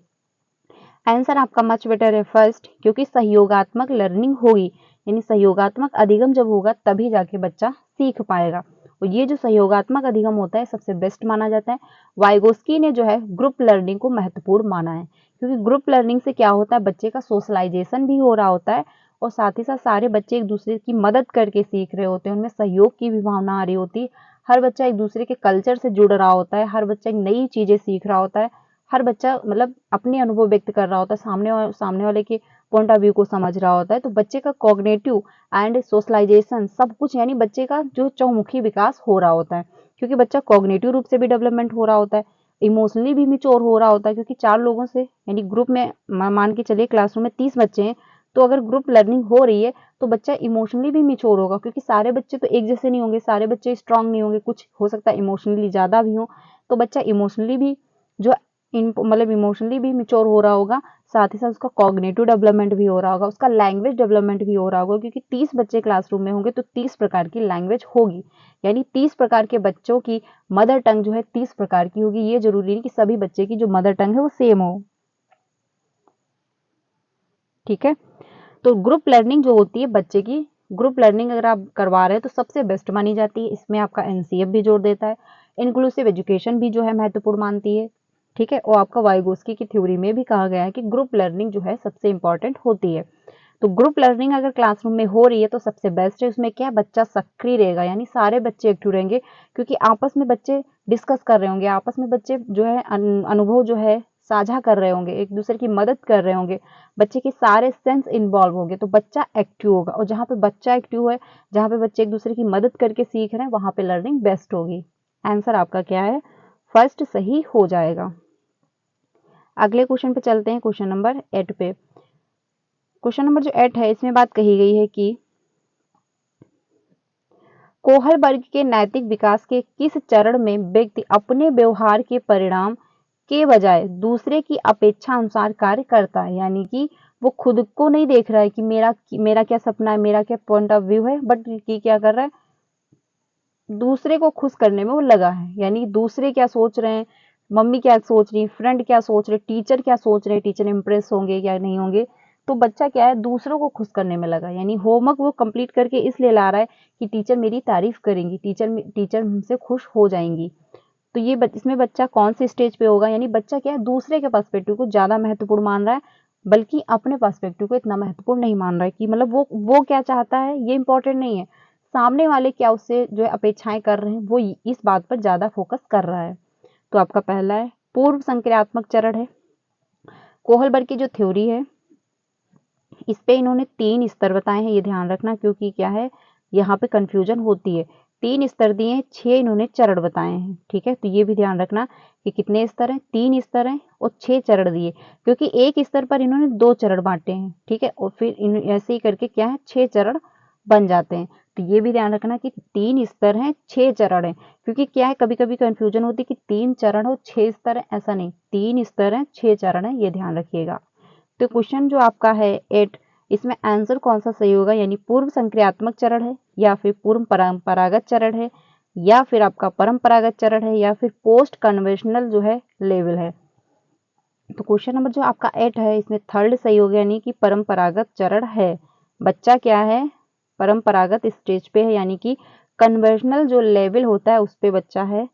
आंसर आपका मच बेटर है फर्स्ट, क्योंकि सहयोगात्मक लर्निंग होगी, यानी सहयोगात्मक अधिगम जब होगा तभी जाके बच्चा सीख पाएगा। और ये जो सहयोगात्मक अधिगम होता है सबसे बेस्ट माना जाता है। वाइगोस्की ने जो है ग्रुप लर्निंग को महत्वपूर्ण माना है, क्योंकि ग्रुप लर्निंग से क्या होता है, बच्चे का सोशलाइजेशन भी हो रहा होता है और साथ ही साथ सारे बच्चे एक दूसरे की मदद करके सीख रहे होते हैं, उनमें सहयोग की भी भावना आ रही होती है। हर बच्चा एक दूसरे के कल्चर से जुड़ रहा होता है, हर बच्चा एक नई चीजें सीख रहा होता है, हर बच्चा मतलब अपने अनुभव व्यक्त कर रहा होता है, सामने वाले के पॉइंट ऑफ व्यू को समझ रहा होता है। तो बच्चे का कॉग्निटिव एंड सोशलाइजेशन सब कुछ, यानी बच्चे का जो चौमुखी विकास हो रहा होता है, क्योंकि बच्चा कॉग्निटिव रूप से भी डेवलपमेंट हो रहा होता है, इमोशनली भी मिच्योर हो रहा होता है, क्योंकि 4 लोगों से यानी ग्रुप में मान के चलिए क्लासरूम में 30 बच्चे हैं, तो अगर ग्रुप लर्निंग हो रही है तो बच्चा इमोशनली भी मिच्योर होगा, क्योंकि सारे बच्चे तो एक जैसे नहीं होंगे, सारे बच्चे स्ट्रांग नहीं होंगे, कुछ हो सकता है इमोशनली ज्यादा भी हो, तो बच्चा इमोशनली भी जो मतलब इमोशनली भी मिच्योर हो रहा होगा, साथ ही साथ उसका कॉग्निटिव डेवलपमेंट भी हो रहा होगा, उसका लैंग्वेज डेवलपमेंट भी हो रहा होगा, क्योंकि 30 बच्चे क्लासरूम में होंगे तो 30 प्रकार की लैंग्वेज होगी, यानी 30 प्रकार के बच्चों की मदर टंग जो है 30 प्रकार की होगी। ये जरूरी नहीं कि सभी बच्चे की जो मदर टंग है वो सेम हो। ठीक है, तो ग्रुप लर्निंग जो होती है बच्चे की, ग्रुप लर्निंग अगर आप करवा रहे हैं तो सबसे बेस्ट मानी जाती है। इसमें आपका एनसीएफ भी जोड़ देता है, इंक्लूसिव एजुकेशन भी जो है महत्वपूर्ण मानती है। ठीक है, और आपका वाइगोस्की की थ्योरी में भी कहा गया है कि ग्रुप लर्निंग जो है सबसे इंपॉर्टेंट होती है। तो ग्रुप लर्निंग अगर क्लासरूम में हो रही है तो सबसे बेस्ट है। उसमें क्या, बच्चा सक्रिय रहेगा, यानी सारे बच्चे एक्टिव रहेंगे, क्योंकि आपस में बच्चे डिस्कस कर रहे होंगे, आपस में बच्चे जो है अनुभव जो है साझा कर रहे होंगे, एक दूसरे की मदद कर रहे होंगे, बच्चे के सारे सेंस इन्वॉल्व होंगे, तो बच्चा एक्टिव होगा। और जहाँ पे बच्चा एक्टिव है, जहाँ पे बच्चे एक दूसरे की मदद करके सीख रहे हैं, वहां पे लर्निंग बेस्ट होगी। आंसर आपका क्या है, फर्स्ट सही हो जाएगा। अगले क्वेश्चन पे चलते हैं, क्वेश्चन नंबर 8 पे। क्वेश्चन नंबर जो 8 है इसमें बात कही गई है कि कोहल वर्ग के नैतिक विकास के किस चरण में व्यक्ति अपने व्यवहार के परिणाम के बजाय दूसरे की अपेक्षा अनुसार कार्य करता है, यानी कि वो खुद को नहीं देख रहा है कि मेरा क्या सपना है, मेरा क्या पॉइंट ऑफ व्यू है, बट ये क्या कर रहा है, दूसरे को खुश करने में वो लगा है, यानी दूसरे क्या सोच रहे हैं, मम्मी क्या सोच रही, फ्रेंड क्या सोच रहे, टीचर क्या सोच रहे, टीचर इंप्रेस होंगे या नहीं होंगे, तो बच्चा क्या है दूसरों को खुश करने में लगा, यानी होमवर्क वो कंप्लीट करके इसलिए ला रहा है कि टीचर मेरी तारीफ करेंगी, टीचर हमसे खुश हो जाएंगी। तो ये इसमें बच्चा कौन से स्टेज पे होगा, यानी बच्चा क्या है दूसरे के पर्सपेक्टिव को ज्यादा महत्वपूर्ण मान रहा है, बल्कि अपने पर्सपेक्टिव को इतना महत्वपूर्ण नहीं मान रहा है, कि मतलब वो क्या चाहता है ये इंपॉर्टेंट नहीं है, सामने वाले क्या उससे जो है अपेक्षाएं कर रहे हैं वो इस बात पर ज्यादा फोकस कर रहा है। तो आपका पहला है पूर्व संक्रियात्मक चरण है। कोहलबर्ग की जो थ्योरी है इस पे इन्होंने 3 स्तर बताए हैं, ये ध्यान रखना, क्योंकि क्या है यहाँ पे कंफ्यूजन होती है। 3 स्तर दिए हैं, 6 इन्होंने चरण बताए हैं। ठीक है, तो ये भी ध्यान रखना कि कितने स्तर हैं, 3 स्तर हैं और 6 चरण दिए, क्योंकि एक स्तर पर इन्होंने 2 चरण बांटे हैं। ठीक है, और फिर ऐसे ही करके क्या है 6 चरण बन जाते हैं। तो ये भी ध्यान रखना कि 3 स्तर हैं 6 चरण हैं, क्योंकि क्या है कभी कभी कंफ्यूजन होती है कि 3 चरण और 6 स्तर है, ऐसा नहीं, 3 स्तर हैं 6 चरण है, ये ध्यान रखिएगा। तो क्वेश्चन जो आपका है 8, इसमें आंसर कौन सा सही होगा, यानी पूर्व संक्रियात्मक चरण है, या फिर पूर्व परंपरागत चरण है, या फिर आपका परंपरागत चरण है, या फिर पोस्ट कन्वेंशनल जो है लेवल है। तो क्वेश्चन नंबर जो आपका 8 है इसमें थर्ड सही होगा, यानी कि परंपरागत चरण है। बच्चा क्या है परंपरागत स्टेज पे है, यानी कि कन्वेंशनल जो लेवल होता है उस पे बच्चा है,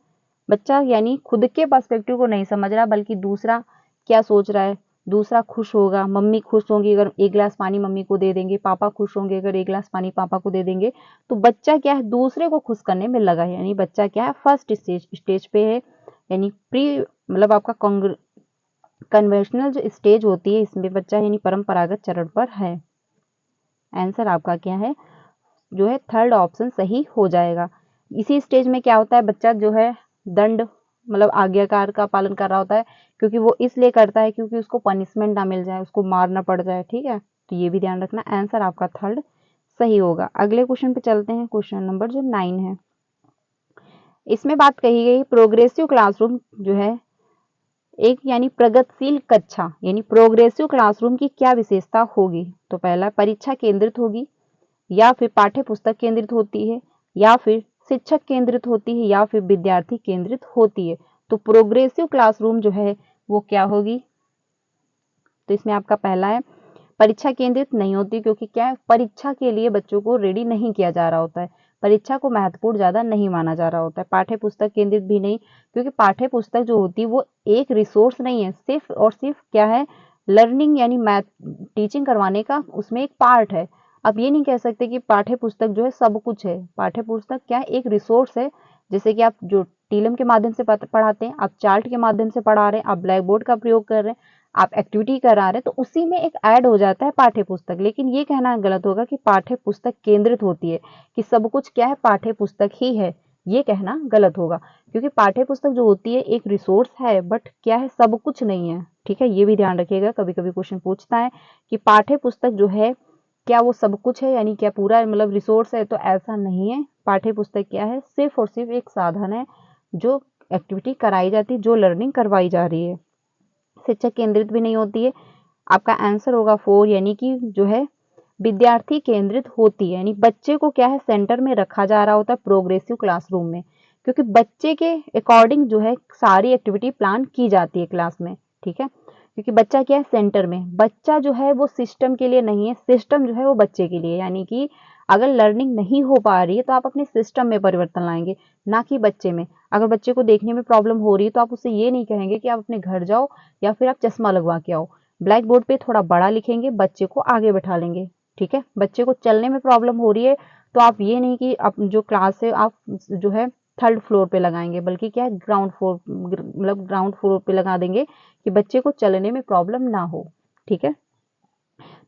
बच्चा यानी खुद के पर्सपेक्टिव को नहीं समझ रहा, बल्कि दूसरा क्या सोच रहा है। दूसरा खुश होगा, मम्मी खुश होंगी अगर एक गिलास पानी मम्मी को दे देंगे, पापा खुश होंगे अगर एक गिलास पानी पापा को दे देंगे। तो बच्चा क्या है, दूसरे को खुश करने में लगा है, यानी बच्चा क्या है, फर्स्ट स्टेज पे है, यानी प्री मतलब आपका कन्वेंशनल जो स्टेज होती है, इसमें बच्चा यानी परंपरागत चरण पर है। आंसर आपका क्या है, जो है थर्ड ऑप्शन सही हो जाएगा। इसी स्टेज में क्या होता है, बच्चा जो है दंड मतलब आज्ञाकार का पालन कर रहा होता है, क्योंकि वो इसलिए करता है क्योंकि उसको पनिशमेंट ना मिल जाए, उसको मारना पड़ जाए। ठीक है, तो ये भी ध्यान रखना। आंसर आपका थर्ड सही होगा। अगले क्वेश्चन पे चलते हैं, क्वेश्चन नंबर जो 9 है। इसमें बात कही गई प्रोग्रेसिव क्लासरूम जो है एक यानी प्रगतिशील कक्षा यानी प्रोग्रेसिव क्लासरूम की क्या विशेषता होगी। तो पहला, परीक्षा केंद्रित होगी, या फिर पाठ्य पुस्तक केंद्रित होती है, या फिर शिक्षक केंद्रित होती है, या फिर विद्यार्थी केंद्रित होती है। तो प्रोग्रेसिव क्लासरूम जो है वो क्या होगी। तो इसमें आपका पहला है, परीक्षा केंद्रित नहीं होती, क्योंकि क्या है, परीक्षा के लिए बच्चों को रेडी नहीं किया जा रहा होता है, परीक्षा को महत्वपूर्ण ज्यादा नहीं माना जा रहा होता है। पाठ्य पुस्तक केंद्रित भी नहीं, क्योंकि पाठ्य पुस्तक जो होती है वो एक रिसोर्स नहीं है, सिर्फ और सिर्फ क्या है, लर्निंग यानी मैथ टीचिंग करवाने का उसमें एक पार्ट है। अब ये नहीं कह सकते कि पाठ्य पुस्तक जो है सब कुछ है। पाठ्य पुस्तक क्या है, एक रिसोर्स है। जैसे कि आप जो टीलम के माध्यम से पढ़ाते हैं, आप चार्ट के माध्यम से पढ़ा रहे हैं, आप ब्लैक बोर्ड का प्रयोग कर रहे हैं, आप एक्टिविटी करा रहे हैं, तो उसी में एक ऐड हो जाता है पाठ्य पुस्तक। लेकिन ये कहना गलत होगा कि पाठ्य पुस्तक केंद्रित होती है, कि सब कुछ क्या है, पाठ्य पुस्तक ही है, ये कहना गलत होगा। क्योंकि पाठ्य पुस्तक जो होती है एक रिसोर्स है, बट क्या है, सब कुछ नहीं है। ठीक है, ये भी ध्यान रखिएगा, कभी कभी क्वेश्चन पूछता है कि पाठ्य पुस्तक जो है क्या वो सब कुछ है, यानी क्या पूरा मतलब रिसोर्स है। तो ऐसा नहीं है, पाठ्य पुस्तक क्या है, सिर्फ और सिर्फ एक साधन है जो एक्टिविटी कराई जाती है, जो लर्निंग करवाई जा रही है। शिक्षक केंद्रित भी नहीं होती है। आपका आंसर होगा 4, यानी कि जो है विद्यार्थी केंद्रित होती है, यानी बच्चे को क्या है, सेंटर में रखा जा रहा होता है प्रोग्रेसिव क्लासरूम में, क्योंकि बच्चे के अकॉर्डिंग जो है सारी एक्टिविटी प्लान की जाती है क्लास में। ठीक है, क्योंकि बच्चा क्या है, सेंटर में। बच्चा जो है वो सिस्टम के लिए नहीं है, सिस्टम जो है वो बच्चे के लिए। यानी कि अगर लर्निंग नहीं हो पा रही है तो आप अपने सिस्टम में परिवर्तन लाएंगे, ना कि बच्चे में। अगर बच्चे को देखने में प्रॉब्लम हो रही है तो आप उससे ये नहीं कहेंगे कि आप अपने घर जाओ या फिर आप चश्मा लगवा के आओ। ब्लैक बोर्ड पे थोड़ा बड़ा लिखेंगे, बच्चे को आगे बैठा लेंगे। ठीक है, बच्चे को चलने में प्रॉब्लम हो रही है तो आप ये नहीं कि आप जो क्लास है आप जो है थर्ड फ्लोर पे लगाएंगे, बल्कि क्या है, ग्राउंड फ्लोर मतलब ग्राउंड फ्लोर पे लगा देंगे कि बच्चे को चलने में प्रॉब्लम ना हो। ठीक है,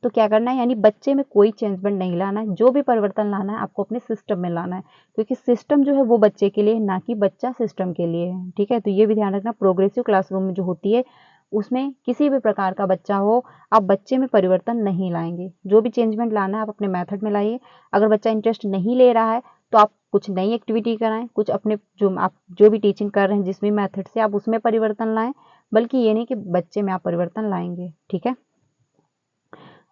तो क्या करना है, यानी बच्चे में कोई चेंजमेंट नहीं लाना है, जो भी परिवर्तन लाना है आपको अपने सिस्टम में लाना है, क्योंकि सिस्टम जो है वो बच्चे के लिए, ना कि बच्चा सिस्टम के लिए है। ठीक है, तो ये भी ध्यान रखना, प्रोग्रेसिव क्लासरूम में जो होती है उसमें किसी भी प्रकार का बच्चा हो, आप बच्चे में परिवर्तन नहीं लाएंगे। जो भी चेंजमेंट लाना है आप अपने मेथड में लाइए। अगर बच्चा इंटरेस्ट नहीं ले रहा है तो आप कुछ नई एक्टिविटी कराएं, कुछ अपने जो आप जो भी टीचिंग कर रहे हैं जिस भी मेथड से, आप उसमें परिवर्तन लाएं, बल्कि ये नहीं कि बच्चे में आप परिवर्तन लाएंगे। ठीक है,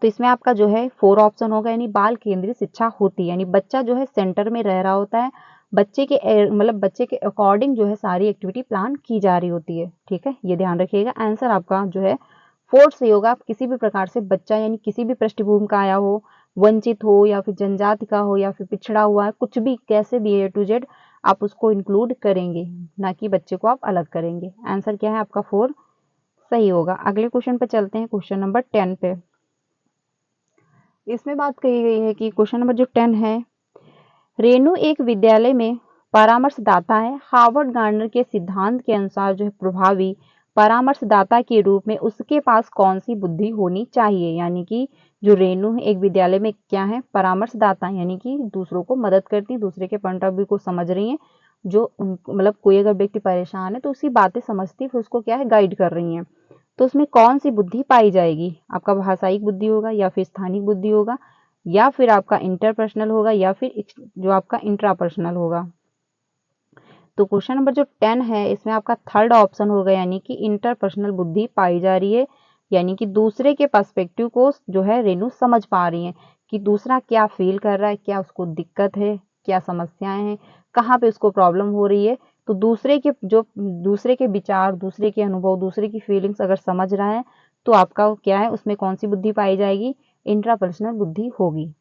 तो इसमें आपका जो है 4 ऑप्शन होगा, यानी बाल केंद्रित शिक्षा होती है, यानी बच्चा जो है सेंटर में रह रहा होता है, बच्चे के मतलब बच्चे के अकॉर्डिंग जो है सारी एक्टिविटी प्लान की जा रही होती है। ठीक है, ये ध्यान रखिएगा। आंसर आपका जो है 4 सही होगा। आप किसी भी प्रकार से बच्चा यानी किसी भी पृष्ठभूमि का आया हो, वंचित हो या फिर जनजाति का हो या फिर पिछड़ा हुआ है, कुछ भी कैसे भी A to Z आप उसको इंक्लूड करेंगे, ना कि बच्चे को आप अलग करेंगे। आंसर क्या है आपका 4 सही होगा। अगले क्वेश्चन पे चलते हैं, क्वेश्चन नंबर 10 पे। इसमें बात कही गई है कि क्वेश्चन नंबर जो 10 है, रेणु एक विद्यालय में परामर्शदाता है। हार्वर्ड गार्डनर के सिद्धांत के अनुसार जो है प्रभावी परामर्शदाता के रूप में उसके पास कौन सी बुद्धि होनी चाहिए। यानी कि जो रेणु है एक विद्यालय में क्या है, परामर्शदाता, यानी कि दूसरों को मदद करती है, दूसरे के पॉइंट ऑफ व्यू को समझ रही है, जो मतलब कोई अगर व्यक्ति परेशान है तो उसकी बातें समझती है, फिर उसको क्या है, गाइड कर रही है। तो उसमें कौन सी बुद्धि पाई जाएगी, आपका भाषाई बुद्धि होगा, या फिर स्थानिक बुद्धि होगा, या फिर आपका इंटरपर्सनल होगा, या फिर जो आपका इंट्रापर्सनल होगा। तो क्वेश्चन नंबर जो 10 है इसमें आपका थर्ड ऑप्शन होगा, यानी कि इंटरपर्सनल बुद्धि पाई जा रही है, यानी कि दूसरे के पर्सपेक्टिव को जो है रेणु समझ पा रही है कि दूसरा क्या फील कर रहा है, क्या उसको दिक्कत है, क्या समस्याएं हैं, कहाँ पे उसको प्रॉब्लम हो रही है। तो दूसरे के विचार, दूसरे के अनुभव, दूसरे की फीलिंग्स अगर समझ रहा है तो आपका क्या है, उसमें कौन सी बुद्धि पाई जाएगी, इंट्रापर्सनल बुद्धि होगी।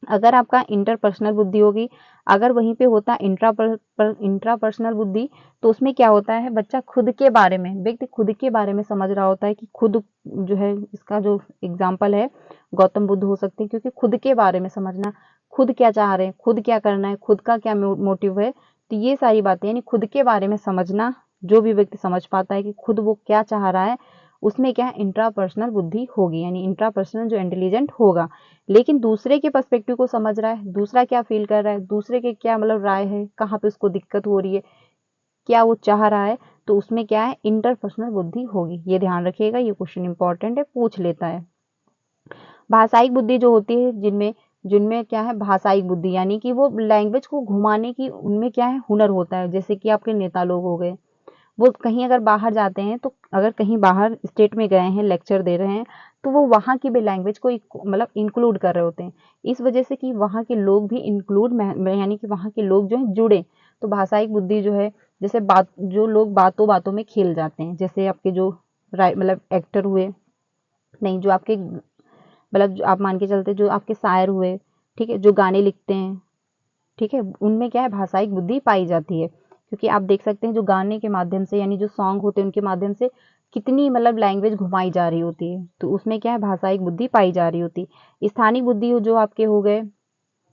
अगर आपका इंटरपर्सनल बुद्धि होगी, अगर वहीं पे होता इंट्रापर्सनल बुद्धि, तो उसमें क्या होता है, बच्चा खुद के बारे में, व्यक्ति खुद के बारे में समझ रहा होता है कि खुद जो है, इसका जो एग्जाम्पल है गौतम बुद्ध हो सकते हैं, क्योंकि खुद के बारे में समझना, खुद क्या चाह रहे हैं, खुद क्या करना है, खुद का क्या मोटिव है, तो ये सारी बातें यानी खुद के बारे में समझना, जो भी व्यक्ति समझ पाता है कि खुद वो क्या चाह रहा है, उसमें क्या है, इंट्रापर्सनल बुद्धि होगी, यानी इंट्रापर्सनल जो इंटेलिजेंट होगा। लेकिन दूसरे के पर्सपेक्टिव को समझ रहा है, दूसरा क्या फील कर रहा है, दूसरे के क्या मतलब राय है, कहाँ पे उसको दिक्कत हो रही है, क्या वो चाह रहा है, तो उसमें क्या है, इंटरपर्सनल बुद्धि होगी। ये ध्यान रखिएगा, ये क्वेश्चन इंपॉर्टेंट है, पूछ लेता है। भाषाई बुद्धि जो होती है, जिनमें जिनमें क्या है, भाषाई बुद्धि यानी कि वो लैंग्वेज को घुमाने की उनमें क्या है, हुनर होता है। जैसे कि आपके नेता लोग हो गए, वो कहीं अगर बाहर जाते हैं, तो अगर कहीं बाहर स्टेट में गए हैं, लेक्चर दे रहे हैं, तो वो वहाँ की भी लैंग्वेज को मतलब इंक्लूड कर रहे होते हैं, इस वजह से कि वहाँ के लोग भी इंक्लूड यानी कि वहाँ के लोग जो है जुड़े। तो भाषाई बुद्धि जो है, जैसे बात, जो लोग बातों बातों में खेल जाते हैं, जैसे आपके जो मतलब एक्टर हुए, नहीं जो आपके मतलब जो आप मान के चलते, जो आपके शायर हुए, ठीक है, जो गाने लिखते हैं, ठीक है, उनमें क्या है, भाषाई बुद्धि पाई जाती है। क्योंकि आप देख सकते हैं जो गाने के माध्यम से, यानी जो सॉन्ग होते हैं उनके माध्यम से कितनी मतलब लैंग्वेज घुमाई जा रही होती है, तो उसमें क्या है, भाषाई बुद्धि पाई जा रही होती है। स्थानिक बुद्धि जो आपके हो गए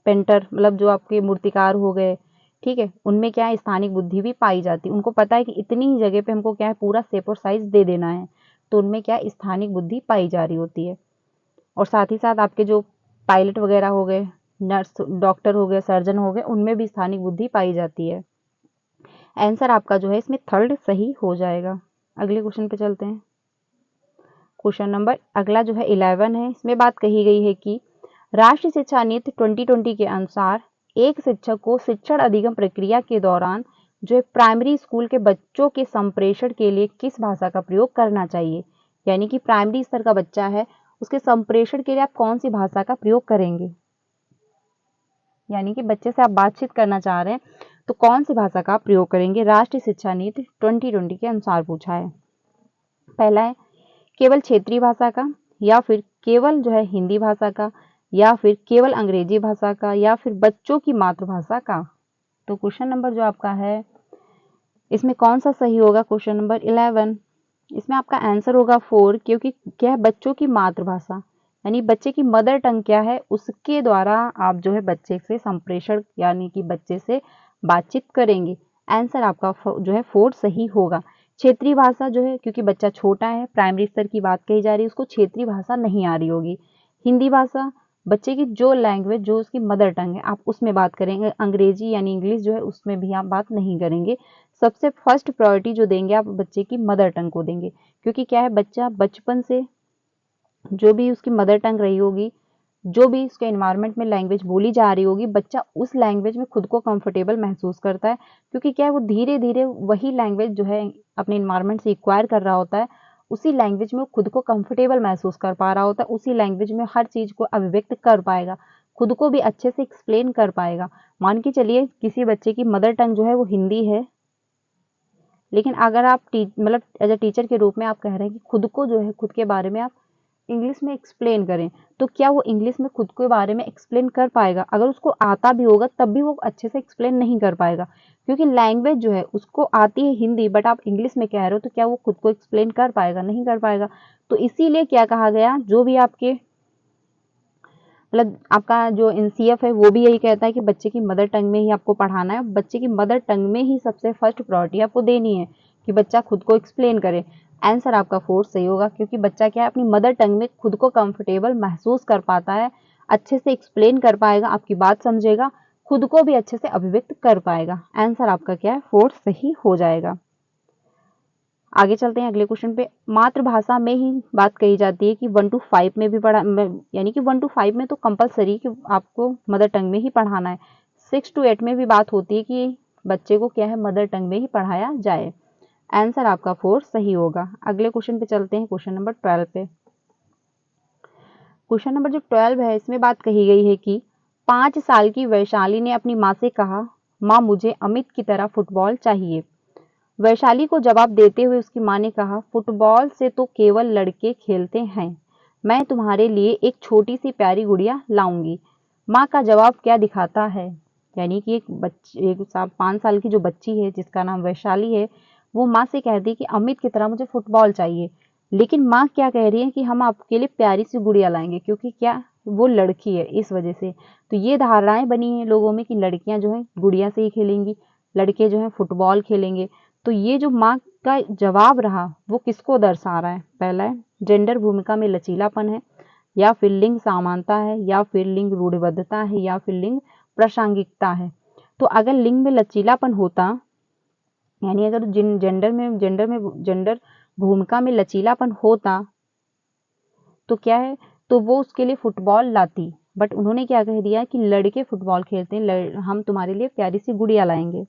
पेंटर, मतलब जो आपके मूर्तिकार हो गए, ठीक है, उनमें क्या है, स्थानिक बुद्धि भी पाई जाती है। उनको पता है कि इतनी ही जगह पे हमको क्या है, पूरा शेप और साइज दे देना है, तो उनमें क्या है, स्थानिक बुद्धि पाई जा रही होती है। और साथ ही साथ आपके जो पायलट वगैरह हो गए, नर्स डॉक्टर हो गए, सर्जन हो गए, उनमें भी स्थानिक बुद्धि पाई जाती है। आंसर आपका जो है इसमें थर्ड सही हो जाएगा। अगले क्वेश्चन पे चलते हैं। क्वेश्चन नंबर अगला जो है 11 है, इसमें बात कही गई है कि राष्ट्रीय शिक्षा नीति 2020 के अनुसार एक शिक्षक को शिक्षण अधिगम प्रक्रिया के दौरान जो है प्राइमरी स्कूल के बच्चों के संप्रेषण के लिए किस भाषा का प्रयोग करना चाहिए। यानी कि प्राइमरी स्तर का बच्चा है, उसके संप्रेषण के लिए आप कौन सी भाषा का प्रयोग करेंगे, यानी कि बच्चे से आप बातचीत करना चाह रहे हैं, तो कौन सी भाषा का प्रयोग करेंगे, राष्ट्रीय शिक्षा नीति 2020 के अनुसार पूछा है। पहला है केवल क्षेत्रीय भाषा का, या फिर केवल जो है हिंदी भाषा का, या फिर केवल अंग्रेजी भाषा का, या फिर बच्चों की मातृभाषा का। तो क्वेश्चन नंबर जो आपका है इसमें कौन सा सही होगा, क्वेश्चन नंबर 11, इसमें आपका आंसर होगा 4, क्योंकि क्या है, बच्चों की मातृभाषा यानी बच्चे की मदर टंग क्या है, उसके द्वारा आप जो है बच्चे से संप्रेषण यानी कि बच्चे से बातचीत करेंगे। आंसर आपका जो है 4 सही होगा। क्षेत्रीय भाषा जो है, क्योंकि बच्चा छोटा है, प्राइमरी स्तर की बात कही जा रही है, उसको क्षेत्रीय भाषा नहीं आ रही होगी। हिंदी भाषा बच्चे की जो लैंग्वेज, जो उसकी मदर टंग है, आप उसमें बात करेंगे। अंग्रेजी यानी इंग्लिश जो है, उसमें भी आप बात नहीं करेंगे। सबसे फर्स्ट प्रायोरिटी जो देंगे आप बच्चे की मदर टंग को देंगे, क्योंकि क्या है, बच्चा बचपन से जो भी उसकी मदर टंग रही होगी, जो भी उसके एनवायरनमेंट में लैंग्वेज बोली जा रही होगी, बच्चा उस लैंग्वेज में खुद को कंफर्टेबल महसूस करता है। क्योंकि क्या है, वो धीरे धीरे वही लैंग्वेज जो है अपने एनवायरनमेंट से एक्वायर कर रहा होता है, उसी लैंग्वेज में वो खुद को कंफर्टेबल महसूस कर पा रहा होता है, उसी लैंग्वेज में हर चीज को अभिव्यक्त कर पाएगा, खुद को भी अच्छे से एक्सप्लेन कर पाएगा। मान के चलिए किसी बच्चे की मदर टंग जो है वो हिंदी है, लेकिन अगर आप मतलब एज अ टीचर के रूप में आप कह रहे हैं कि खुद को जो है, खुद के बारे में आप इंग्लिश में एक्सप्लेन करें, तो क्या वो इंग्लिश में खुद के बारे में एक्सप्लेन कर पाएगा। अगर उसको आता भी होगा तब भी वो अच्छे से एक्सप्लेन नहीं कर पाएगा, क्योंकि लैंग्वेज जो है उसको आती है हिंदी, बट आप इंग्लिश में कह रहे हो, तो क्या वो खुद को एक्सप्लेन कर पाएगा, नहीं कर पाएगा। तो इसीलिए क्या कहा गया, जो भी आपके मतलब आपका जो एनसीएफ है वो भी यही कहता है कि बच्चे की मदर टंग में ही आपको पढ़ाना है, बच्चे की मदर टंग में ही सबसे फर्स्ट प्रायोरिटी आपको देनी है कि बच्चा खुद को एक्सप्लेन करे। आंसर आपका 4 सही होगा, क्योंकि बच्चा क्या है, अपनी मदर टंग में खुद को कंफर्टेबल महसूस कर पाता है, अच्छे से एक्सप्लेन कर पाएगा, आपकी बात समझेगा, खुद को भी अच्छे से अभिव्यक्त कर पाएगा। आंसर आपका क्या है, 4 सही हो जाएगा। आगे चलते हैं अगले क्वेश्चन पे। मातृभाषा में ही बात कही जाती है कि 1 to 5 में भी पढ़ा, यानी कि 1 to 5 में तो कंपलसरी कि आपको मदर टंग में ही पढ़ाना है। 6 to 8 में भी बात होती है कि बच्चे को क्या है, मदर टंग में ही पढ़ाया जाए। आंसर आपका 4 सही होगा। अगले क्वेश्चन पे चलते हैं, क्वेश्चन नंबर 12 पे। क्वेश्चन नंबर जो 12 है, इसमें बात कही गई है कि 5 साल की वैशाली ने अपनी माँ से कहा, माँ मुझे अमित की तरह फुटबॉल चाहिए। वैशाली को जवाब देते हुए उसकी माँ ने कहा, फुटबॉल से तो केवल लड़के खेलते हैं, मैं तुम्हारे लिए एक छोटी सी प्यारी गुड़िया लाऊंगी। माँ का जवाब क्या दिखाता है? यानी कि एक 5 साल की जो बच्ची है जिसका नाम वैशाली है, वो माँ से कहती है कि अमित की तरह मुझे फुटबॉल चाहिए। लेकिन माँ क्या कह रही है कि हम आपके लिए प्यारी सी गुड़िया लाएंगे, क्योंकि क्या वो लड़की है इस वजह से। तो ये धारणाएं बनी हैं लोगों में कि लड़कियां जो है गुड़िया से ही खेलेंगी, लड़के जो है फुटबॉल खेलेंगे। तो ये जो माँ का जवाब रहा वो किसको दर्शा रहा है? पहला है जेंडर भूमिका में लचीलापन है, या फिर लिंग समानता है, या फिर लिंग रूढ़िबद्धता है, या फिर लिंग प्रासंगिकता है। तो अगर लिंग में लचीलापन होता, यानी अगर जिन जेंडर भूमिका में लचीलापन होता तो क्या है, तो वो उसके लिए फुटबॉल लाती। बट उन्होंने क्या कह दिया कि लड़के फुटबॉल खेलते हैं, हम तुम्हारे लिए प्यारी सी गुड़िया लाएंगे।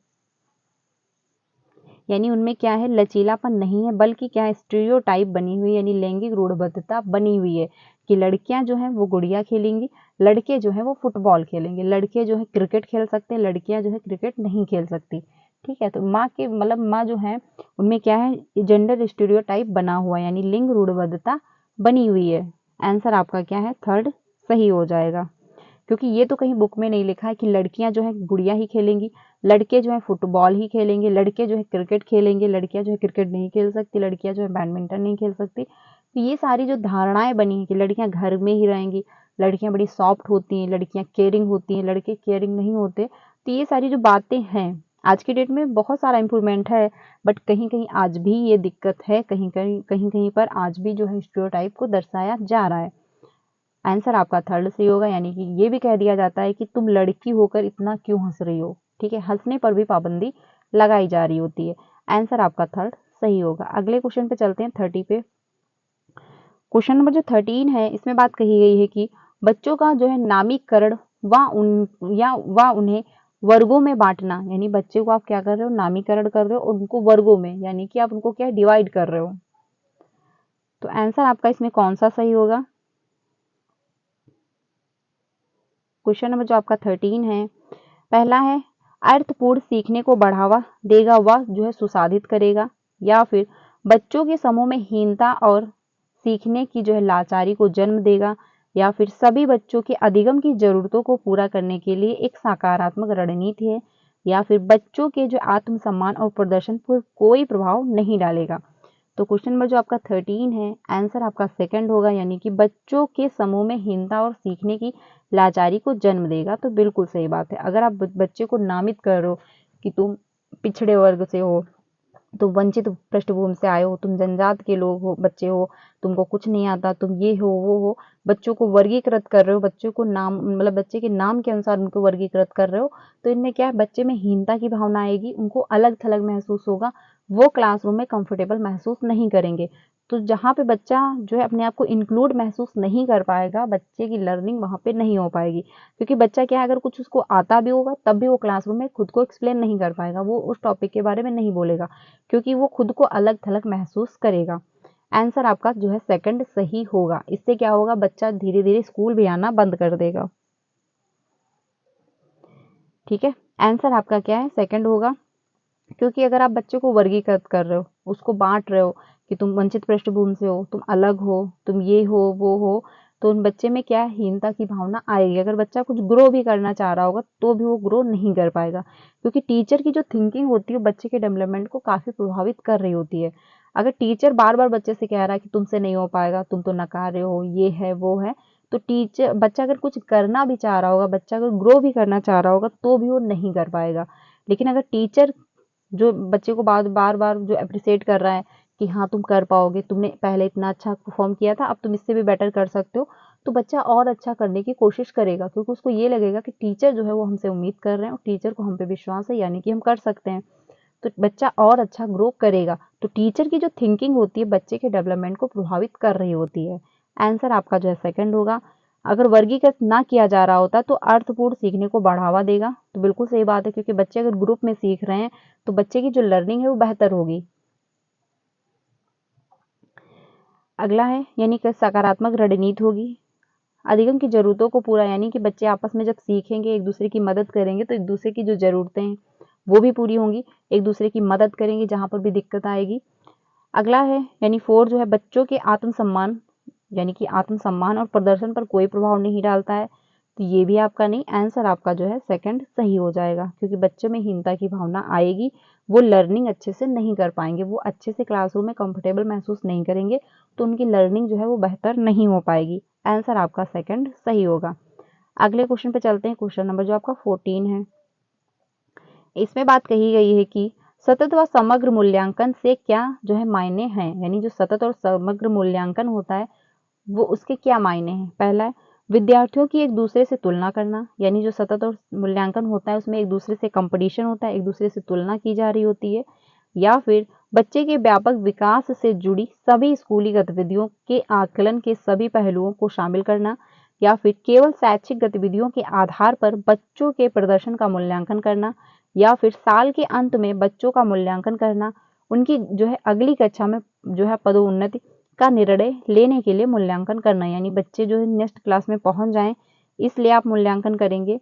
यानी उनमें क्या है, लचीलापन नहीं है, बल्कि क्या है, स्टीरियोटाइप बनी हुई, यानी लैंगिक रूढ़िबद्धता बनी हुई है कि लड़कियां जो हैं वो गुड़िया खेलेंगी, लड़के जो हैं वो फुटबॉल खेलेंगे। लड़के जो है क्रिकेट खेल सकते हैं, लड़कियां जो है क्रिकेट नहीं खेल सकती। ठीक है, तो माँ के मतलब माँ जो है उनमें क्या है, जेंडर स्टीरियोटाइप बना हुआ है, यानी लिंग रूढ़िबद्धता बनी हुई है। आंसर आपका क्या है, थर्ड सही हो जाएगा। क्योंकि ये तो कहीं बुक में नहीं लिखा है कि लड़कियां जो है गुड़िया ही खेलेंगी, लड़के जो है फुटबॉल ही खेलेंगे, लड़के जो है क्रिकेट खेलेंगे, लड़कियां जो है क्रिकेट नहीं खेल सकती, लड़कियां जो है बैडमिंटन नहीं खेल सकती। तो ये सारी जो धारणाएं बनी है कि लड़कियां घर में ही रहेंगी, लड़कियां बड़ी सॉफ्ट होती हैं, लड़कियां केयरिंग होती हैं, लड़के केयरिंग नहीं होते। तो ये सारी जो बातें हैं, आज की डेट में बहुत सारा इम्प्रूवमेंट है, बट कहीं कहीं आज भी ये दिक्कत है, कहीं पर आज भी जो है स्टीरियोटाइप को दर्शाया जा रहा है। आंसर आपका थर्ड सही होगा। यानी कि ये भी कह दिया जाता है कि तुम लड़की होकर इतना क्यों हंस रही हो। ठीक है, हंसने पर भी पाबंदी लगाई जा रही होती है। आंसर आपका थर्ड सही होगा। अगले क्वेश्चन पे चलते हैं 30 पे। क्वेश्चन नंबर जो 13 है, इसमें बात कही गई है कि बच्चों का जो है नामीकरण व उन्हें वर्गों में बांटना। यानी बच्चे को आप क्या कर रहे हो, नामीकरण कर रहे हो, और उनको वर्गों में, यानी कि आप उनको क्या डिवाइड कर रहे हो। तो आंसर आपका इसमें कौन सा सही होगा? क्वेश्चन नंबर जो आपका 13 है, पहला है अर्थपूर्ण सीखने को बढ़ावा देगा व जो है सुसाधित करेगा, या फिर बच्चों के समूह में हीनता और सीखने की जो है लाचारी को जन्म देगा, या फिर सभी बच्चों के अधिगम की जरूरतों को पूरा करने के लिए एक सकारात्मक रणनीति है, या फिर बच्चों के जो आत्मसम्मान और प्रदर्शन पर कोई प्रभाव नहीं डालेगा। तो क्वेश्चन नंबर जो आपका 13 है, आंसर आपका सेकंड होगा, यानी कि बच्चों के समूह में हीनता और सीखने की लाचारी को जन्म देगा। तो बिल्कुल सही बात है। अगर आप बच्चे को नामित कर रहे हो कि तुम पिछड़े वर्ग से हो, तुम वंचित पृष्ठभूमि से आए हो, तुम जनजात के लोग हो, बच्चे हो, तुमको कुछ नहीं आता, तुम ये हो वो हो, बच्चों को वर्गीकृत कर रहे हो, बच्चों को नाम मतलब बच्चे के नाम के अनुसार उनको वर्गीकृत कर रहे हो, तो इनमें क्या है, बच्चे में हीनता की भावना आएगी, उनको अलग थलग महसूस होगा, वो क्लासरूम में कंफर्टेबल महसूस नहीं करेंगे। तो जहाँ पे बच्चा जो है अपने आप को इंक्लूड महसूस नहीं कर पाएगा, बच्चे की लर्निंग वहाँ पे नहीं हो पाएगी। क्योंकि बच्चा क्या है, अगर कुछ उसको आता भी होगा तब भी वो क्लासरूम में खुद को एक्सप्लेन नहीं कर पाएगा, वो उस टॉपिक के बारे में नहीं बोलेगा, क्योंकि वो खुद को अलग थलग महसूस करेगा। आंसर आपका जो है सेकंड सही होगा। इससे क्या होगा, बच्चा धीरे धीरे स्कूल भी आना बंद कर देगा। ठीक है, आंसर आपका क्या है, सेकंड होगा। क्योंकि अगर आप बच्चे को वर्गीकृत कर रहे हो, उसको बांट रहे हो कि तुम वंचित पृष्ठभूमि से हो, तुम अलग हो, तुम ये हो वो हो, तो उन बच्चे में क्या है, हीनता की भावना आएगी। अगर बच्चा कुछ ग्रो भी करना चाह रहा होगा तो भी वो ग्रो नहीं कर पाएगा, क्योंकि टीचर की जो थिंकिंग होती है बच्चे के डेवलपमेंट को काफी प्रभावित कर रही होती है। अगर टीचर बार बार बच्चे से कह रहा है कि तुमसे नहीं हो पाएगा, तुम तो नकारे हो, ये है वो है, तो टीचर बच्चा अगर कुछ करना भी चाह रहा होगा, बच्चा अगर ग्रो भी करना चाह रहा होगा तो भी वो नहीं कर पाएगा। लेकिन अगर टीचर जो बच्चे को बार बार जो अप्रिशिएट कर रहा है कि हाँ तुम कर पाओगे, तुमने पहले इतना अच्छा परफॉर्म किया था, अब तुम इससे भी बेटर कर सकते हो, तो बच्चा और अच्छा करने की कोशिश करेगा, क्योंकि उसको ये लगेगा कि टीचर जो है वो हमसे उम्मीद कर रहे हैं और टीचर को हम पे विश्वास है, यानी कि हम कर सकते हैं। तो बच्चा और अच्छा ग्रो करेगा। तो टीचर की जो थिंकिंग होती है बच्चे के डेवलपमेंट को प्रभावित कर रही होती है। आंसर आपका जो है सेकंड होगा। अगर वर्गीकृत ना किया जा रहा होता तो अर्थपूर्ण सीखने को बढ़ावा देगा। तो बिल्कुल सही बात है, क्योंकि बच्चे अगर ग्रुप में सीख रहे हैं तो बच्चे की जो लर्निंग है वो बेहतर होगी। अगला है, यानी कि सकारात्मक रणनीति होगी। अधिगम की जरूरतों को पूरा, यानी कि बच्चे आपस में जब सीखेंगे, एक दूसरे की मदद करेंगे, तो एक दूसरे की जो जरूरतें हैं वो भी पूरी होंगी, एक दूसरे की मदद करेंगे जहां पर भी दिक्कत आएगी। अगला है, यानी 4 जो है, बच्चों के आत्मसम्मान, यानी कि आत्मसम्मान और प्रदर्शन पर कोई प्रभाव नहीं डालता है। तो ये भी आपका नहीं, आंसर आपका जो है सेकंड सही हो जाएगा, क्योंकि बच्चे में हीनता की भावना आएगी, वो लर्निंग अच्छे से नहीं कर पाएंगे, वो अच्छे से क्लासरूम में कंफर्टेबल महसूस नहीं करेंगे, तो उनकी लर्निंग जो है वो बेहतर नहीं हो पाएगी। आंसर आपका सेकंड सही होगा। अगले क्वेश्चन पे चलते हैं, क्वेश्चन नंबर जो आपका 14 है। इसमें बात कही गई है कि सतत व समग्र मूल्यांकन से क्या जो है मायने हैं, यानी जो सतत और समग्र मूल्यांकन होता है वो उसके क्या मायने हैं। पहला है विद्यार्थियों की एक दूसरे से तुलना करना, यानी जो सतत और मूल्यांकन होता है उसमें एक दूसरे से कंपटीशन होता है, एक दूसरे से तुलना की जा रही होती है। या फिर बच्चे के व्यापक विकास से जुड़ी सभी स्कूली गतिविधियों के आकलन के सभी पहलुओं को शामिल करना। या फिर केवल शैक्षिक गतिविधियों के आधार पर बच्चों के प्रदर्शन का मूल्यांकन करना। या फिर साल के अंत में बच्चों का मूल्यांकन करना, उनकी जो है अगली कक्षा में जो है पदोन्नति का निर्णय लेने के लिए मूल्यांकन करना, यानी बच्चे जो है नेक्स्ट क्लास में पहुंच जाएं इसलिए आप मूल्यांकन करेंगे।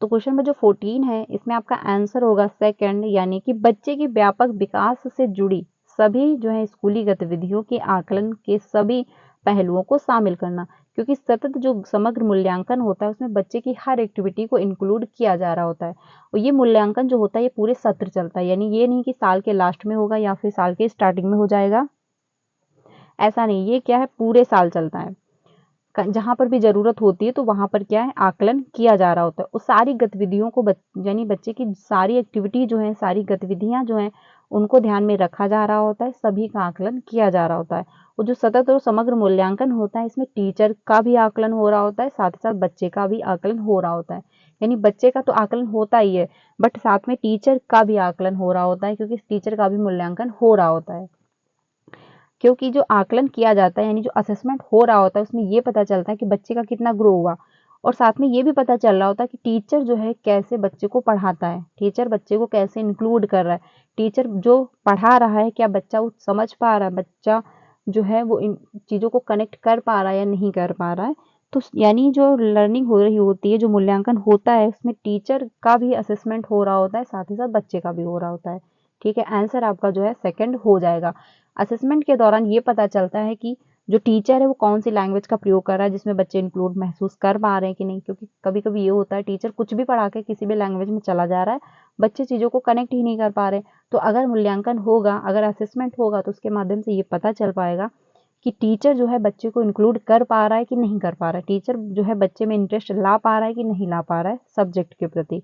तो क्वेश्चन नंबर जो 14 है इसमें आपका आंसर होगा सेकंड, यानी कि बच्चे के व्यापक विकास से जुड़ी सभी जो है स्कूली गतिविधियों के आकलन के सभी पहलुओं को शामिल करना, क्योंकि सतत जो समग्र मूल्यांकन होता है उसमें बच्चे की हर एक्टिविटी को इंक्लूड किया जा रहा होता है। और ये मूल्यांकन जो होता है ये पूरे सत्र चलता है, यानी ये नहीं कि साल के लास्ट में होगा या फिर साल के स्टार्टिंग में हो जाएगा, ऐसा नहीं, ये क्या है पूरे साल चलता है। जहां पर भी जरूरत होती है तो वहां पर क्या है आकलन किया जा रहा होता है। उस सारी गतिविधियों को यानी बच्चे की सारी एक्टिविटी जो है, सारी गतिविधियां जो हैं उनको ध्यान में रखा जा रहा होता है, सभी का आकलन किया जा रहा होता है। और जो सतत और समग्र मूल्यांकन होता है इसमें टीचर का भी आकलन हो रहा होता है, साथ ही साथ बच्चे का भी आकलन हो रहा होता है। यानी बच्चे का तो आकलन होता ही है, बट साथ में टीचर का भी आकलन हो रहा होता है, क्योंकि टीचर का भी मूल्यांकन हो रहा होता है। क्योंकि जो आकलन किया जाता है यानी जो असेसमेंट हो रहा होता है उसमें ये पता चलता है कि बच्चे का कितना ग्रो हुआ, और साथ में ये भी पता चल रहा होता है कि टीचर जो है कैसे बच्चे को पढ़ाता है, टीचर बच्चे को कैसे इंक्लूड कर रहा है, टीचर जो पढ़ा रहा है क्या बच्चा वो समझ पा रहा है, बच्चा जो है वो इन चीज़ों को कनेक्ट कर पा रहा है या नहीं कर पा रहा है। तो यानी जो लर्निंग हो रही होती है, जो मूल्यांकन होता है उसमें टीचर का भी असेसमेंट हो रहा होता है, साथ ही साथ बच्चे का भी हो रहा होता है। ठीक है, आंसर आपका जो है सेकंड हो जाएगा। असेसमेंट के दौरान ये पता चलता है कि जो टीचर है वो कौन सी लैंग्वेज का प्रयोग कर रहा है जिसमें बच्चे इंक्लूड महसूस कर पा रहे हैं कि नहीं, क्योंकि कभी कभी ये होता है टीचर कुछ भी पढ़ा के किसी भी लैंग्वेज में चला जा रहा है, बच्चे चीज़ों को कनेक्ट ही नहीं कर पा रहे। तो अगर मूल्यांकन होगा, अगर असेसमेंट होगा तो उसके माध्यम से ये पता चल पाएगा कि टीचर जो है बच्चे को इंक्लूड कर पा रहा है कि नहीं कर पा रहा है, टीचर जो है बच्चे में इंटरेस्ट ला पा रहा है कि नहीं ला पा रहा है सब्जेक्ट के प्रति।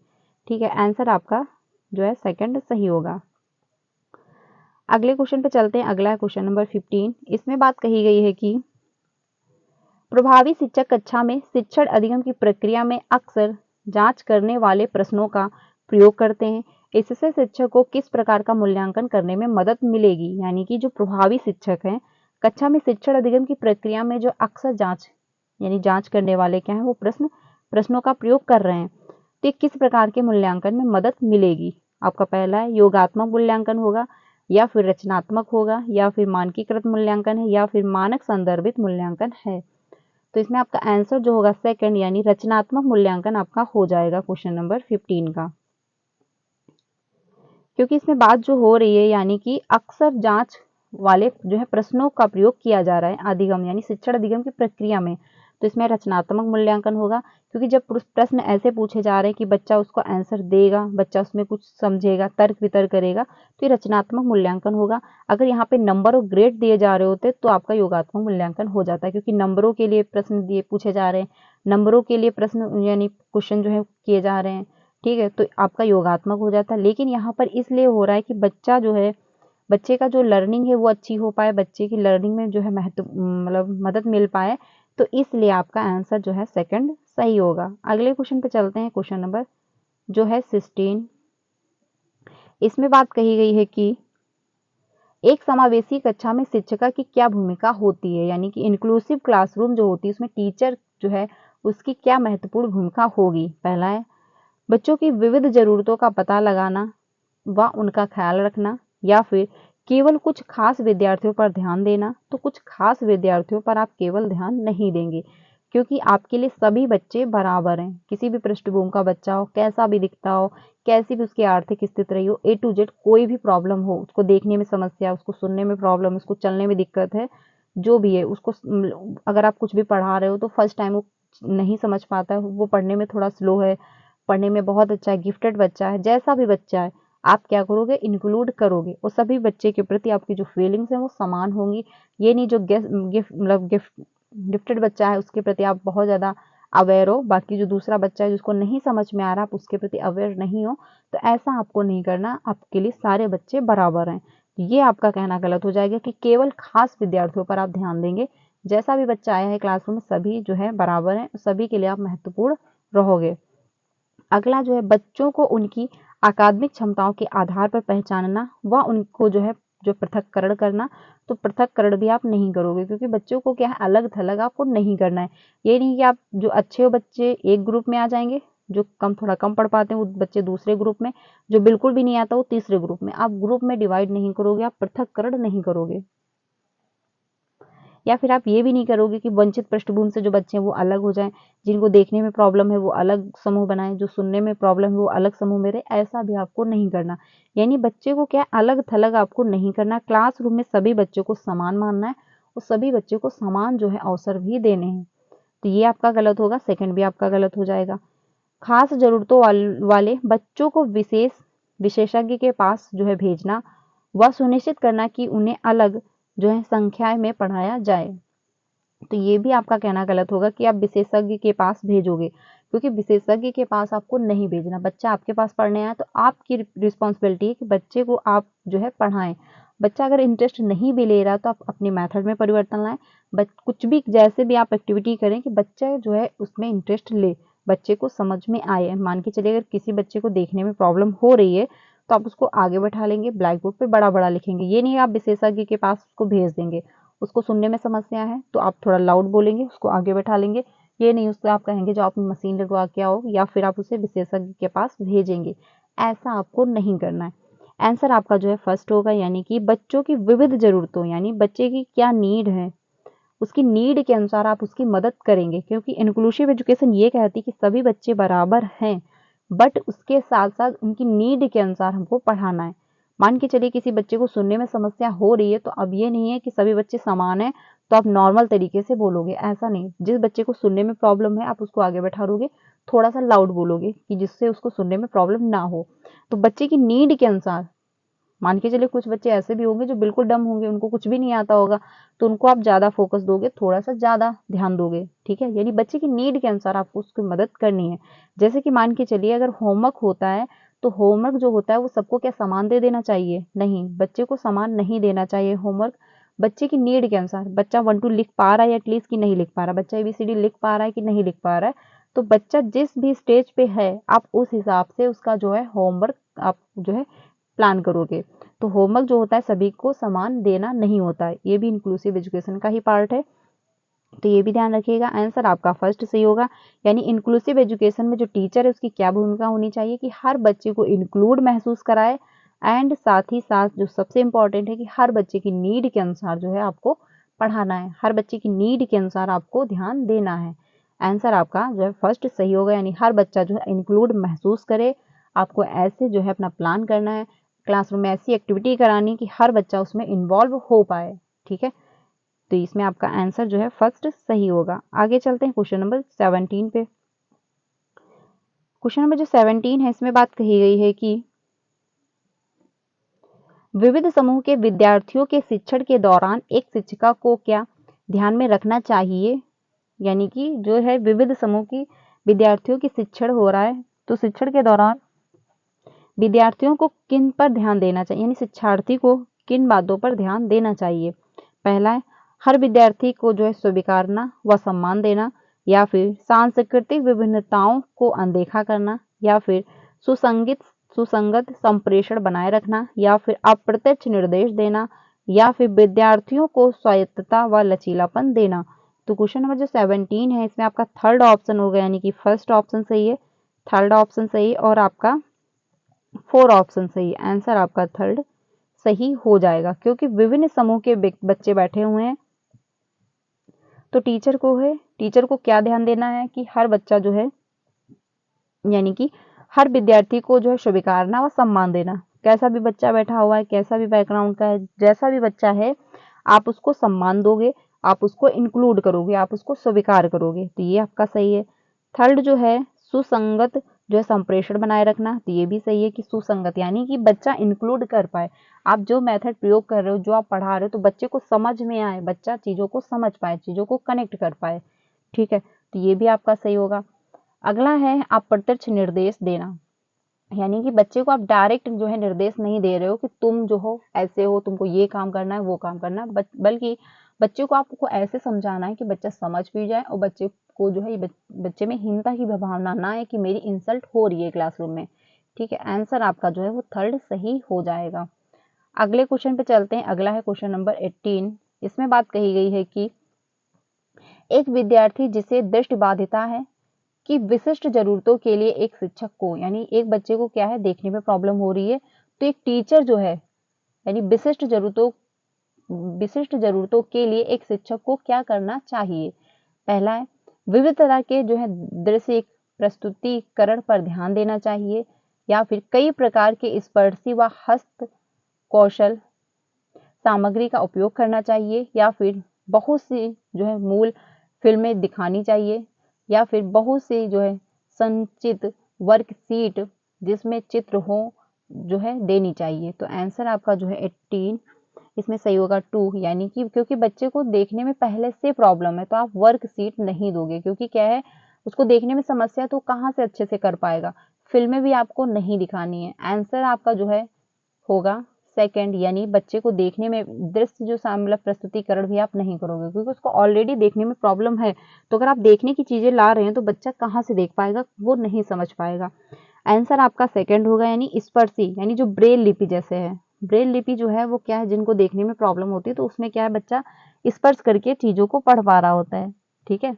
ठीक है, आंसर आपका जो है सेकंड सही होगा। अगले क्वेश्चन पे चलते हैं, अगला है क्वेश्चन नंबर 15। इसमें बात कही गई है कि प्रभावी शिक्षक कक्षा में शिक्षण अधिगम की प्रक्रिया में अक्सर जांच करने वाले प्रश्नों का प्रयोग करते हैं, इससे शिक्षक को किस प्रकार का मूल्यांकन करने में मदद मिलेगी। यानी कि जो प्रभावी शिक्षक हैं कक्षा में शिक्षण अधिगम की प्रक्रिया में जो अक्सर जांच करने वाले क्या है वो प्रश्नों का प्रयोग कर रहे हैं, तो किस प्रकार के मूल्यांकन में मदद मिलेगी। आपका पहला है योगात्मक मूल्यांकन होगा, या फिर रचनात्मक होगा, या फिर मानकीकृत मूल्यांकन है, या फिर मानक संदर्भित मूल्यांकन है। तो इसमें आपका आंसर जो होगा सेकंड, यानी रचनात्मक मूल्यांकन आपका हो जाएगा क्वेश्चन नंबर 15 का। क्योंकि इसमें बात जो हो रही है यानी कि अक्सर जांच वाले जो है प्रश्नों का प्रयोग किया जा रहा है अधिगम यानी शिक्षण अधिगम की प्रक्रिया में, तो इसमें रचनात्मक मूल्यांकन होगा, क्योंकि जब प्रश्न ऐसे पूछे जा रहे हैं कि बच्चा उसको आंसर देगा, बच्चा उसमें कुछ समझेगा, तर्क वितर्क करेगा, तो ये रचनात्मक मूल्यांकन होगा। अगर यहाँ पे नंबर और ग्रेड दिए जा रहे होते तो आपका योगात्मक मूल्यांकन हो जाता है, क्योंकि नंबरों के लिए प्रश्न दिए पूछे जा रहे हैं, नंबरों के लिए प्रश्न यानी क्वेश्चन जो है किए जा रहे हैं, ठीक है, तो आपका योगात्मक हो जाता है। लेकिन यहाँ पर इसलिए हो रहा है कि बच्चा जो है, बच्चे का जो लर्निंग है वो अच्छी हो पाए, बच्चे की लर्निंग में जो है मतलब मदद मिल पाए, तो इसलिए आपका आंसर जो है सेकंड सही होगा। अगले क्वेश्चन पे चलते हैं, क्वेश्चन नंबर जो है 16। इसमें बात कही गई है कि एक समावेशी कक्षा में शिक्षिका की क्या भूमिका होती है, यानी कि इंक्लूसिव क्लासरूम जो होती है उसमें टीचर जो है उसकी क्या महत्वपूर्ण भूमिका होगी। पहला है बच्चों की विविध जरूरतों का पता लगाना व उनका ख्याल रखना, या फिर केवल कुछ खास विद्यार्थियों पर ध्यान देना, तो कुछ खास विद्यार्थियों पर आप केवल ध्यान नहीं देंगे, क्योंकि आपके लिए सभी बच्चे बराबर हैं, किसी भी पृष्ठभूमि का बच्चा हो, कैसा भी दिखता हो, कैसी भी उसकी आर्थिक स्थिति रही हो, A to Z कोई भी प्रॉब्लम हो, उसको देखने में समस्या, उसको सुनने में प्रॉब्लम, उसको चलने में दिक्कत है, जो भी है उसको, अगर आप कुछ भी पढ़ा रहे हो तो फर्स्ट टाइम वो नहीं समझ पाता है, वो पढ़ने में थोड़ा स्लो है, पढ़ने में बहुत अच्छा है, गिफ्टेड बच्चा है, जैसा भी बच्चा है आप क्या करोगे, इंक्लूड करोगे, और सभी बच्चे के प्रति आपकी जो फीलिंग्स हैं वो समान होंगी। ये नहीं जो गिफ्टेड बच्चा है उसके प्रति आप बहुत ज़्यादा अवेयर हो, बाकी जो दूसरा बच्चा है जिसको नहीं समझ में आ रहा आप उसके प्रति अवेयर नहीं हो, तो ऐसा आपको नहीं करना। आपके लिए सारे बच्चे बराबर हैं। ये आपका कहना गलत हो जाएगा कि केवल खास विद्यार्थियों पर आप ध्यान देंगे। जैसा भी बच्चा आया है क्लासरूम में सभी जो है बराबर हैं, सभी के लिए आप महत्वपूर्ण रहोगे। अगला जो है बच्चों को उनकी अकादमिक क्षमताओं के आधार पर पहचानना व उनको जो है जो पृथक्करण करना, तो पृथक्करण भी आप नहीं करोगे क्योंकि बच्चों को क्या है अलग थलग आपको नहीं करना है। ये नहीं कि आप जो अच्छे हो बच्चे एक ग्रुप में आ जाएंगे, जो थोड़ा कम पढ़ पाते हैं वो बच्चे दूसरे ग्रुप में, जो बिल्कुल भी नहीं आता वो तीसरे ग्रुप में। आप ग्रुप में डिवाइड नहीं करोगे, आप पृथक्करण नहीं करोगे। या फिर आप ये भी नहीं करोगे कि वंचित पृष्ठभूमि से जो बच्चे हैं वो अलग हो जाएं, जिनको देखने में प्रॉब्लम है वो अलग समूह बनाएं, जो सुनने में प्रॉब्लम है वो अलग समूह में रहे, ऐसा भी आपको नहीं करना। यानी बच्चे को क्या अलग थलग आपको नहीं करना, क्लासरूम में सभी बच्चों को समान मानना है और सभी बच्चों को समान जो है अवसर भी देने हैं। तो ये आपका गलत होगा, सेकंड भी आपका गलत हो जाएगा। खास जरूरतों वाले बच्चों को विशेषज्ञ के पास जो है भेजना व सुनिश्चित करना कि उन्हें अलग जो है संख्या में पढ़ाया जाए। तो ये भी आपका कहना गलत होगा कि आप विशेषज्ञ के पास भेजोगे, क्योंकि विशेषज्ञ के पास आपको नहीं भेजना। बच्चा आपके पास पढ़ने आया तो आपकी रिस्पॉन्सिबिलिटी है कि बच्चे को आप जो है पढ़ाएं। बच्चा अगर इंटरेस्ट नहीं भी ले रहा तो आप अपने मेथड में परिवर्तन लाएं। कुछ भी जैसे भी आप एक्टिविटी करें कि बच्चा जो है उसमें इंटरेस्ट ले, बच्चे को समझ में आए। मान के चलिए अगर किसी बच्चे को देखने में प्रॉब्लम हो रही है तो आप उसको आगे बैठा लेंगे, ब्लैक बोर्ड पे बड़ा बड़ा लिखेंगे। ये नहीं आप विशेषज्ञ के पास उसको भेज देंगे, उसको सुनने में समस्या है तो आप थोड़ा लाउड बोलेंगे, उसको आगे बैठा लेंगे। ये नहीं उसको आप कहेंगे जो आप मशीन लगवा के आओ, या फिर आप उसे विशेषज्ञ के पास भेजेंगे। ऐसा आपको नहीं करना है। आंसर आपका जो है फर्स्ट होगा, यानी कि बच्चों की विविध जरूरतों, यानी बच्चे की क्या नीड है उसकी नीड के अनुसार आप उसकी मदद करेंगे, क्योंकि इंक्लूसिव एजुकेशन ये कहती है कि सभी बच्चे बराबर हैं, बट उसके साथ साथ उनकी नीड के अनुसार हमको पढ़ाना है। मान के चलिए किसी बच्चे को सुनने में समस्या हो रही है तो अब ये नहीं है कि सभी बच्चे समान हैं तो आप नॉर्मल तरीके से बोलोगे, ऐसा नहीं। जिस बच्चे को सुनने में प्रॉब्लम है आप उसको आगे बैठा दोगे, थोड़ा सा लाउड बोलोगे कि जिससे उसको सुनने में प्रॉब्लम ना हो। तो बच्चे की नीड के अनुसार, मान के चलिए कुछ बच्चे ऐसे भी होंगे जो बिल्कुल डम होंगे, उनको कुछ भी नहीं आता होगा, तो उनको आप ज्यादा फोकस दोगे, थोड़ा सा ज्यादा ध्यान दोगे, ठीक है। यानी बच्चे की नीड के अनुसार आपको उसकी मदद करनी है। जैसे कि मान के चलिए अगर होमवर्क होता है तो होमवर्क जो होता है वो सबको क्या समान दे देना चाहिए? नहीं, बच्चे को समान नहीं देना चाहिए होमवर्क। बच्चे की नीड के अनुसार, बच्चा 1 2 लिख पा रहा है एटलीस्ट कि नहीं लिख पा रहा, बच्चा ABCD लिख पा रहा है कि नहीं लिख पा रहा है, तो बच्चा जिस भी स्टेज पे है आप उस हिसाब से उसका जो है होमवर्क आप जो है प्लान करोगे। तो होमवर्क जो होता है सभी को समान देना नहीं होता है, ये भी इंक्लूसिव एजुकेशन का ही पार्ट है, तो ये भी ध्यान रखिएगा। आंसर आपका फर्स्ट सही होगा। यानी इंक्लूसिव एजुकेशन में जो टीचर है उसकी क्या भूमिका होनी चाहिए कि हर बच्चे को इंक्लूड महसूस कराए, एंड साथ ही साथ जो सबसे इंपॉर्टेंट है कि हर बच्चे की नीड के अनुसार जो है आपको पढ़ाना है, हर बच्चे की नीड के अनुसार आपको ध्यान देना है। आंसर आपका जो है फर्स्ट सही होगा, यानी हर बच्चा जो है इंक्लूड महसूस करे। आपको ऐसे जो है अपना प्लान करना है, क्लासरूम में ऐसी एक्टिविटी करानी कि हर बच्चा उसमें इन्वॉल्व हो पाए, ठीक है। तो इसमें आपका आंसर जो है फर्स्ट सही होगा। आगे चलते हैं क्वेश्चन नंबर 17 पे। क्वेश्चन नंबर जो 17 है इसमें बात कही गई है कि विविध समूह के विद्यार्थियों के शिक्षण के दौरान एक शिक्षिका को क्या ध्यान में रखना चाहिए। यानी कि जो है विविध समूह की विद्यार्थियों की शिक्षण हो रहा है, तो शिक्षण के दौरान विद्यार्थियों को किन पर ध्यान देना चाहिए, यानी शिक्षार्थी को किन बातों पर ध्यान देना चाहिए। पहला है हर विद्यार्थी को जो है स्वीकारना व सम्मान देना, या फिर सांस्कृतिक विभिन्नताओं को अनदेखा करना, या फिर सुसंगत संप्रेषण बनाए रखना, या फिर अप्रत्यक्ष निर्देश देना, या फिर विद्यार्थियों को स्वायत्तता व लचीलापन देना। तो क्वेश्चन नंबर जो 17 है इसमें आपका थर्ड ऑप्शन होगा, यानी कि फर्स्ट ऑप्शन सही है, थर्ड ऑप्शन सही और आपका 4 ऑप्शन सही। आंसर आपका थर्ड सही हो जाएगा, क्योंकि विभिन्न समूह के बच्चे बैठे हुए हैं तो टीचर को क्या ध्यान देना है कि हर बच्चा जो है, यानी कि हर विद्यार्थी को जो है स्वीकारना व सम्मान देना। कैसा भी बच्चा बैठा हुआ है, कैसा भी बैकग्राउंड का है, जैसा भी बच्चा है आप उसको सम्मान दोगे, आप उसको इंक्लूड करोगे, आप उसको स्वीकार करोगे, तो ये आपका सही है। थर्ड जो है सुसंगत जो है संप्रेषण बनाए रखना, तो ये भी सही है कि सुसंगत यानी कि बच्चा इंक्लूड कर पाए। आप जो मेथड प्रयोग कर रहे हो, जो आप पढ़ा रहे हो, तो बच्चे को समझ में आए, बच्चा चीजों को समझ पाए, चीजों को कनेक्ट कर पाए। ठीक है, तो ये भी आपका सही होगा। अगला है आप प्रत्यक्ष निर्देश देना, यानी कि बच्चे को आप डायरेक्ट जो है निर्देश नहीं दे रहे हो कि तुम जो हो ऐसे हो, तुमको ये काम करना है, वो काम करना है, बल्कि बच्चे को आपको ऐसे समझाना है कि बच्चा समझ भी जाए और बच्चे को जो है बच्चे में हीनता की भावना ना है कि मेरी इंसल्ट हो रही है क्लासरूम में। ठीक है, आंसर आपका जो है वो थर्ड सही हो जाएगा। अगले क्वेश्चन पे चलते हैं। अगला है क्वेश्चन नंबर 18। इसमें बात कही गई है कि एक विद्यार्थी जिसे दृष्टिबाधिता है कि विशिष्ट जरूरतों के लिए एक शिक्षक को, यानी एक बच्चे को क्या है देखने में प्रॉब्लम हो रही है, तो एक टीचर जो है यानी विशिष्ट जरूरतों के लिए एक शिक्षक को क्या करना चाहिए। पहला है विविध तरह के जो है दृश्य प्रस्तुतिकरण पर ध्यान देना चाहिए, या फिर कई प्रकार के स्पर्शी व हस्त कौशल सामग्री का उपयोग करना चाहिए, या फिर बहुत सी जो है मूल फिल्में दिखानी चाहिए, या फिर बहुत सी जो है संचित वर्कशीट जिसमें चित्र हो जो है देनी चाहिए। तो आंसर आपका जो है 18 इसमें सही होगा 2, यानी कि क्योंकि बच्चे को देखने में पहले से प्रॉब्लम है तो आप वर्कशीट नहीं दोगे, क्योंकि क्या है उसको देखने में समस्या, तो कहाँ से अच्छे से कर पाएगा। फिल्में भी आपको नहीं दिखानी है। आंसर आपका जो है होगा सेकंड, यानी बच्चे को देखने में दृश्य जो मतलब प्रस्तुतिकरण भी आप नहीं करोगे, क्योंकि उसको ऑलरेडी देखने में प्रॉब्लम है। तो अगर आप देखने की चीजें ला रहे हैं तो बच्चा कहाँ से देख पाएगा, वो नहीं समझ पाएगा। आंसर आपका सेकंड होगा, यानी स्पर्शी यानी जो ब्रेल लिपि जैसे है। ब्रेल लिपि जो है वो क्या है, जिनको देखने में प्रॉब्लम होती है तो उसमें क्या है बच्चा स्पर्श करके चीजों को पढ़ पा रहा होता है। ठीक है,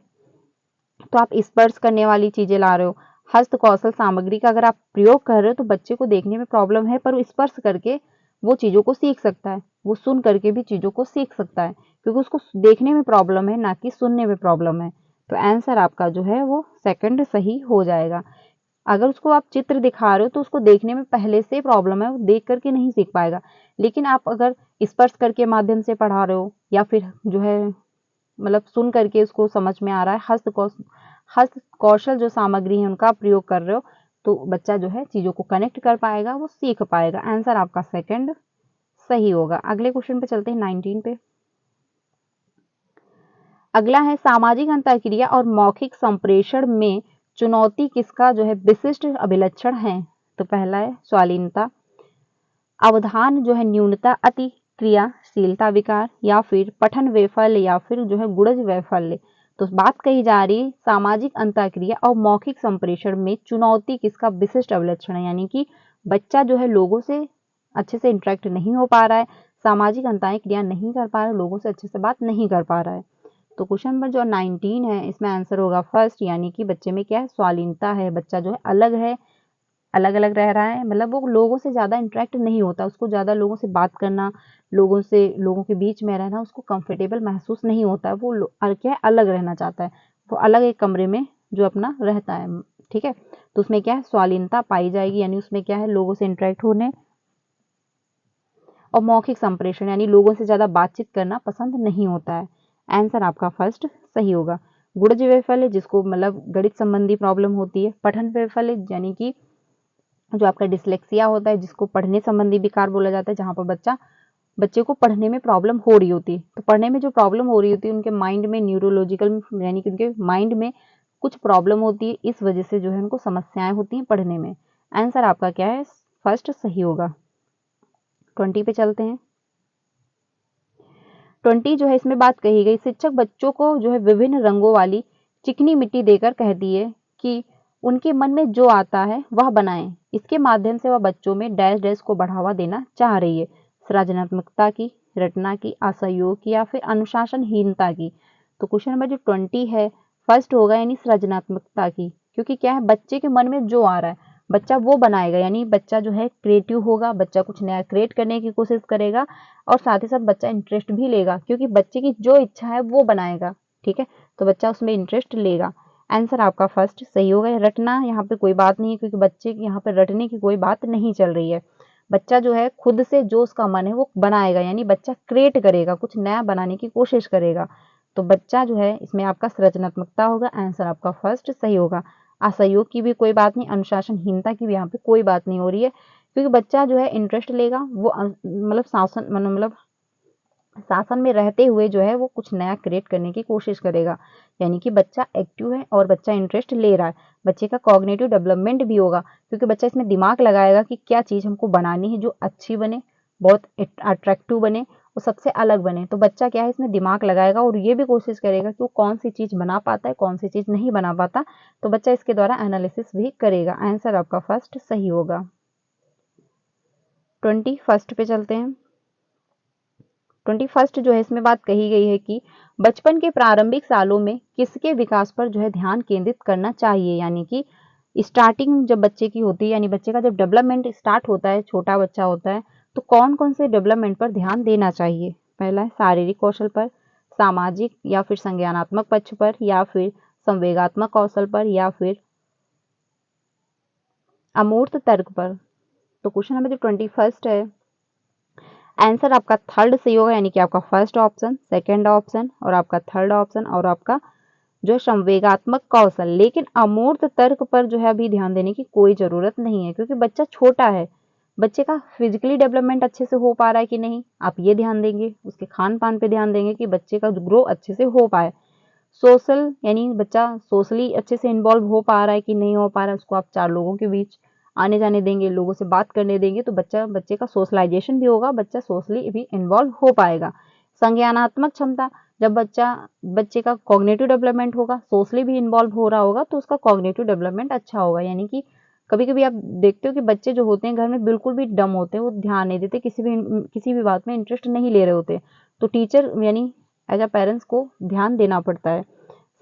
तो आप स्पर्श करने वाली चीजें ला रहे हो। हस्त कौशल सामग्री का अगर आप प्रयोग कर रहे हो तो बच्चे को देखने में प्रॉब्लम है पर वो स्पर्श करके वो चीजों को सीख सकता है, वो सुन करके भी चीजों को सीख सकता है, क्योंकि उसको देखने में प्रॉब्लम है ना कि सुनने में प्रॉब्लम है। तो आंसर आपका जो है वो सेकंड सही हो जाएगा। अगर उसको आप चित्र दिखा रहे हो तो उसको देखने में पहले से प्रॉब्लम है, वो देख करके नहीं सीख पाएगा। लेकिन आप अगर स्पर्श करके माध्यम से पढ़ा रहे हो, या फिर जो है मतलब सुन करके उसको समझ में आ रहा है, हस्त कौशल जो सामग्री है उनका प्रयोग कर रहे हो, तो बच्चा जो है चीजों को कनेक्ट कर पाएगा, वो सीख पाएगा। आंसर आपका सेकंड सही होगा। अगले क्वेश्चन पे चलते हैं 19 पे। अगला है सामाजिक अंतःक्रिया और मौखिक संप्रेषण में चुनौती किसका जो है विशिष्ट अभिलक्षण है। तो पहला है स्वालीनता, अवधान जो है न्यूनता, अति क्रियाशीलता विकार, या फिर पठन वैफल्य, या फिर जो है गुणज वैफल्य। तो बात कही जा रही है सामाजिक अंतःक्रिया और मौखिक संप्रेषण में चुनौती किसका विशिष्ट अभिलक्षण है, यानी कि बच्चा जो है लोगों से अच्छे से इंटरेक्ट नहीं हो पा रहा है, सामाजिक अंतःक्रिया नहीं कर पा रहा है, लोगों से अच्छे से बात नहीं कर पा रहा है। तो क्वेश्चन नंबर जो 19 है इसमें आंसर होगा फर्स्ट, यानी कि बच्चे में क्या है स्वालीनता है, बच्चा जो है अलग अलग रह रहा है, मतलब वो लोगों से ज्यादा इंटरेक्ट नहीं होता, उसको ज्यादा लोगों से बात करना, लोगों के बीच में रहना उसको कंफर्टेबल महसूस नहीं होता है, वो क्या है अलग रहना चाहता है, वो अलग एक कमरे में जो अपना रहता है। ठीक है, तो उसमें क्या है स्वालीनता पाई जाएगी, यानी उसमें क्या है लोगों से इंटरेक्ट होने और मौखिक संप्रेषण यानी लोगों से ज्यादा बातचीत करना पसंद नहीं होता है। आंसर आपका फर्स्ट सही होगा। गुणज वैफल्य जिसको मतलब गणित संबंधी प्रॉब्लम होती है, पठन वैफल्य यानी कि जो आपका डिसलेक्सिया होता है जिसको पढ़ने संबंधी विकार बोला जाता है, जहां पर बच्चे को पढ़ने में प्रॉब्लम हो रही होती है, तो पढ़ने में जो प्रॉब्लम हो रही होती है उनके माइंड में न्यूरोलॉजिकल यानी कि उनके माइंड में कुछ प्रॉब्लम होती है, इस वजह से जो है उनको समस्याएं होती हैं पढ़ने में। आंसर आपका क्या है फर्स्ट सही होगा। 20 पे चलते हैं। 20 जो है इसमें बात कही गई शिक्षक बच्चों को जो है विभिन्न रंगों वाली चिकनी मिट्टी देकर कहती है कि उनके मन में जो आता है वह बनाएं, इसके माध्यम से वह बच्चों में डैश डैश को बढ़ावा देना चाह रही है, सृजनात्मकता की, रटना की, असहयोग की, या फिर अनुशासनहीनता की। तो क्वेश्चन नंबर जो 20 है फर्स्ट होगा, यानी सृजनात्मकता की, क्योंकि क्या है बच्चे के मन में जो आ रहा है बच्चा वो बनाएगा, यानी बच्चा जो है क्रिएटिव होगा, बच्चा कुछ नया क्रिएट करने की कोशिश करेगा, और साथ ही साथ बच्चा इंटरेस्ट भी लेगा, क्योंकि बच्चे की जो इच्छा है वो बनाएगा। ठीक है, तो बच्चा उसमें इंटरेस्ट लेगा। आंसर आपका फर्स्ट सही होगा। रटना यहाँ पे कोई बात नहीं है, क्योंकि बच्चे की यहाँ पे रटने की कोई बात नहीं चल रही है, बच्चा जो है खुद से जो उसका मन है वो बनाएगा, यानी बच्चा क्रिएट करेगा, कुछ नया बनाने की कोशिश करेगा। तो बच्चा जो है इसमें आपका सृजनात्मकता होगा, आंसर आपका फर्स्ट सही होगा। असहयोग की भी कोई बात नहीं, अनुशासनहीनता की भी यहाँ पे कोई बात नहीं हो रही है, क्योंकि बच्चा जो है इंटरेस्ट लेगा, वो मतलब शासन में रहते हुए जो है वो कुछ नया क्रिएट करने की कोशिश करेगा, यानी कि बच्चा एक्टिव है और बच्चा इंटरेस्ट ले रहा है। बच्चे का कॉग्निटिव डेवलपमेंट भी होगा, क्योंकि बच्चा इसमें दिमाग लगाएगा कि क्या चीज़ हमको बनानी है जो अच्छी बने, बहुत अट्रैक्टिव बने और सबसे अलग बने। तो बच्चा क्या है इसमें दिमाग लगाएगा और ये भी कोशिश करेगा कि वो कौन सी चीज़ बना पाता है, कौन सी चीज़ नहीं बना पाता, तो बच्चा इसके द्वारा एनालिसिस भी करेगा। आंसर आपका फर्स्ट सही होगा। 21 पे चलते हैं। 21 जो है इसमें बात कही गई है कि बचपन के प्रारंभिक सालों में किसके विकास पर जो है ध्यान केंद्रित करना चाहिए, यानी कि स्टार्टिंग जब बच्चे की होती है, यानी बच्चे का जब डेवलपमेंट स्टार्ट होता है, छोटा बच्चा होता है, तो कौन कौन से डेवलपमेंट पर ध्यान देना चाहिए। पहला है शारीरिक कौशल पर, सामाजिक या फिर संज्ञानात्मक पक्ष पर, या फिर संवेगात्मक कौशल पर, या फिर अमूर्त तर्क पर। तो क्वेश्चन नंबर जो 21 है, आंसर आपका थर्ड सही होगा, यानी कि आपका फर्स्ट ऑप्शन, सेकंड ऑप्शन और आपका थर्ड ऑप्शन और आपका जो संवेगात्मक कौशल। लेकिन अमूर्त तर्क पर जो है अभी ध्यान देने की कोई जरूरत नहीं है, क्योंकि बच्चा छोटा है, बच्चे का फिजिकली डेवलपमेंट अच्छे से हो पा रहा है कि नहीं, आप ये ध्यान देंगे। उसके खान पान पे ध्यान देंगे कि बच्चे का ग्रो अच्छे से हो पाए। सोशल, यानी बच्चा सोशली अच्छे से इन्वॉल्व हो पा रहा है कि नहीं हो पा रहा है, उसको आप 4 लोगों के बीच आने जाने देंगे, लोगों से बात करने देंगे, तो बच्चे का सोशलाइजेशन भी होगा, बच्चा सोशली भी इन्वॉल्व हो पाएगा। संज्ञानात्मक क्षमता, जब बच्चे का कॉग्निटिव डेवलपमेंट होगा, सोशली भी इन्वॉल्व हो रहा होगा, तो उसका कॉग्निटिव डेवलपमेंट अच्छा होगा। यानी कि कभी कभी आप देखते हो कि बच्चे जो होते हैं घर में बिल्कुल भी डम होते हैं, वो ध्यान नहीं देते, किसी भी बात में इंटरेस्ट नहीं ले रहे होते, तो टीचर यानी एज अ पेरेंट्स को ध्यान देना पड़ता है।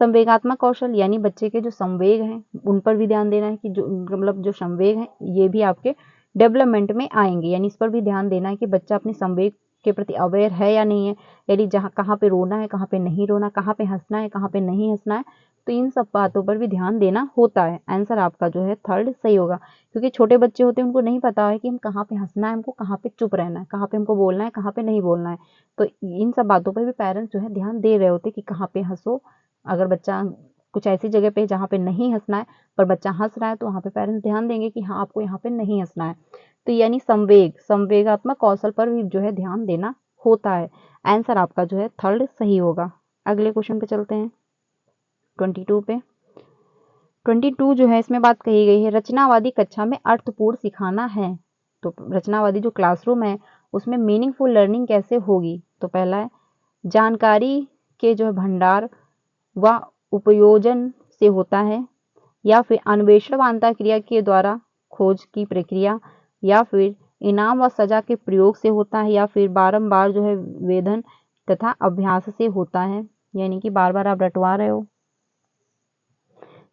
संवेगात्मक कौशल, यानी बच्चे के जो संवेग हैं उन पर भी ध्यान देना है, कि जो मतलब जो संवेग हैं ये भी आपके डेवलपमेंट में आएंगे, यानी इस पर भी ध्यान देना है कि बच्चा अपने संवेग के प्रति अवेयर है या नहीं है, यानी जहाँ कहाँ पे रोना है, कहाँ पे नहीं रोना, कहाँ पे हंसना है, कहाँ पे नहीं हंसना है, तो इन सब बातों पर भी ध्यान देना होता है। आंसर आपका जो है थर्ड सही होगा, क्योंकि छोटे बच्चे होते हैं उनको नहीं पता है कि हम कहाँ पे हंसना है, हमको कहाँ पे चुप रहना है, कहाँ पे हमको बोलना है, कहाँ पे नहीं बोलना है। तो इन सब बातों पर भी पेरेंट्स जो है ध्यान दे रहे होते हैं कि कहाँ पे हंसो। अगर बच्चा कुछ ऐसी जगह पे जहाँ पे नहीं हंसना है पर बच्चा हंस रहा है, तो वहाँ पे पेरेंट्स ध्यान देंगे कि हाँ आपको यहाँ पे नहीं हंसना है। तो यानी संवेगात्मक कौशल पर भी जो है ध्यान देना होता है। आंसर आपका जो है थर्ड सही होगा। अगले क्वेश्चन पे चलते हैं 22 पे। 22 जो है इसमें बात कही गई है, रचनावादी कक्षा में अर्थपूर्ण सिखाना है। तो रचनावादी जो क्लासरूम है उसमें मीनिंगफुल लर्निंग कैसे होगी। तो पहला है जानकारी के जो है भंडार व उपयोजन से होता है, या फिर अन्वेषण व अंतःक्रिया के द्वारा खोज की प्रक्रिया, या फिर इनाम व सजा के प्रयोग से होता है, या फिर बारंबार जो है वेधन तथा अभ्यास से होता है, यानी कि बार बार आप रटवा रहे हो।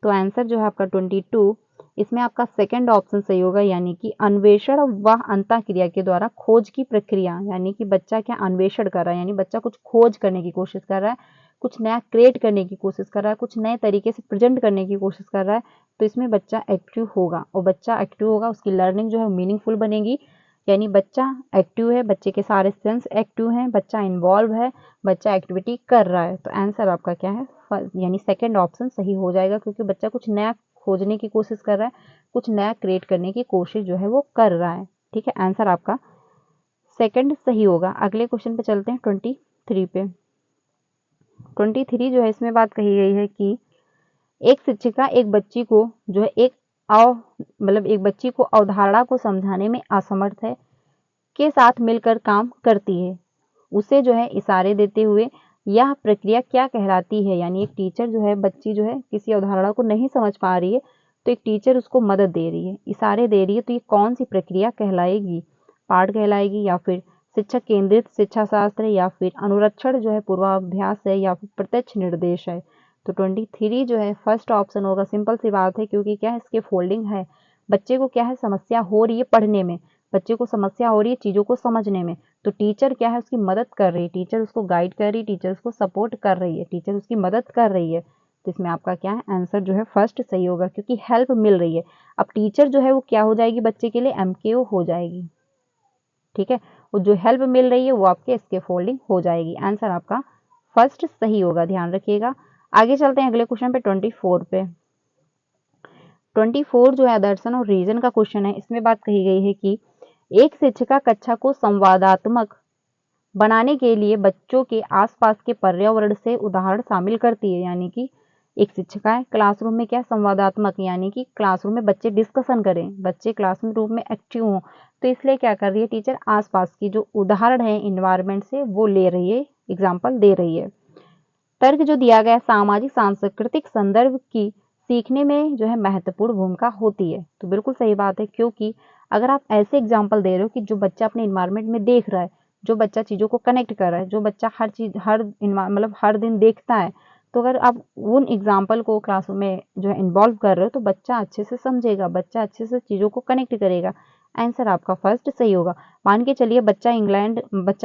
तो आंसर जो है आपका 22, इसमें आपका सेकंड ऑप्शन सही होगा, यानी कि अन्वेषण व अंतःक्रिया के द्वारा खोज की प्रक्रिया, यानी कि बच्चा क्या अन्वेषण कर रहा है, यानी बच्चा कुछ खोज करने की कोशिश कर रहा है, कुछ नया क्रिएट करने की कोशिश कर रहा है, कुछ नए तरीके से प्रेजेंट करने की कोशिश कर रहा है, तो इसमें बच्चा एक्टिव होगा, और बच्चा एक्टिव होगा उसकी लर्निंग जो है मीनिंगफुल बनेगी। यानी बच्चा एक्टिव है, बच्चे के सारे सेंस एक्टिव हैं, बच्चा इन्वॉल्व है, बच्चा एक्टिविटी कर रहा है। तो आंसर आपका क्या है, यानी सेकंड ऑप्शन सही हो जाएगा, क्योंकि बच्चा कुछ नया खोजने की कोशिश कर रहा है, कुछ नया क्रिएट करने की कोशिश जो है वो कर रहा है। ठीक है, आंसर आपका सेकंड सही होगा। अगले क्वेश्चन पे चलते हैं 23 पे। 23 जो है इसमें बात कही गई है कि एक शिक्षिका एक बच्ची को जो है एक बच्ची को अवधारणा को समझाने में असमर्थ है के साथ मिलकर काम करती है, उसे जो है इशारे देते हुए यह प्रक्रिया क्या कहलाती है। यानी एक टीचर जो है, बच्ची जो है किसी अवधारणा को नहीं समझ पा रही है, तो एक टीचर उसको मदद दे रही है, इशारे दे रही है, तो ये कौन सी प्रक्रिया कहलाएगी। पाठ कहलाएगी, या फिर शिक्षक केंद्रित शिक्षा शास्त्र, या फिर अनुरक्षण जो है पूर्वाभ्यास है, या फिर प्रत्यक्ष निर्देश है। तो 23 जो है फर्स्ट ऑप्शन होगा। सिंपल सी बात है, क्योंकि क्या है इसके फोल्डिंग है, बच्चे को क्या है समस्या हो रही है पढ़ने में, बच्चे को समस्या हो रही है चीज़ों को समझने में, तो टीचर क्या है उसकी मदद कर रही है, टीचर उसको गाइड कर रही है, टीचर उसको सपोर्ट कर रही है, टीचर उसकी मदद कर रही है। तो इसमें आपका क्या है आंसर जो है फर्स्ट सही होगा, क्योंकि हेल्प मिल रही है। अब टीचर जो है वो क्या हो जाएगी बच्चे के लिए, MKO हो जाएगी। ठीक है, और जो हेल्प मिल रही है वो आपके स्कैफोल्डिंग हो जाएगी। आंसर आपका फर्स्ट सही होगा, ध्यान रखिएगा। आगे चलते हैं अगले क्वेश्चन पे 24 पे। 24 जो है दर्शन और रीजन का क्वेश्चन है। इसमें बात कही गई है कि एक शिक्षिका कक्षा को संवादात्मक बनाने के लिए बच्चों के आसपास के पर्यावरण से उदाहरण शामिल करती है। यानी कि एक शिक्षिका है, क्लासरूम में क्या संवादात्मक, यानी कि क्लासरूम में बच्चे डिस्कशन करें, बच्चे क्लासरूम रूम में एक्टिव हों, तो इसलिए क्या कर रही है टीचर, आसपास की जो उदाहरण है इन्वायरमेंट से वो ले रही है, एग्जाम्पल दे रही है। तर्क जो दिया गया, सामाजिक सांस्कृतिक संदर्भ की सीखने में जो है महत्वपूर्ण भूमिका होती है। तो बिल्कुल सही बात है, क्योंकि अगर आप ऐसे एग्जाम्पल दे रहे हो कि जो बच्चा अपने इन्वायरमेंट में देख रहा है, जो बच्चा चीज़ों को कनेक्ट कर रहा है, जो बच्चा हर चीज़ मतलब हर दिन देखता है, तो अगर आप उन एग्जाम्पल को क्लासरूम में जो है इन्वॉल्व कर रहे हो तो बच्चा अच्छे से समझेगा, बच्चा अच्छे से चीज़ों को कनेक्ट करेगा। आंसर आपका फर्स्ट सही होगा। मान के चलिए बच्चा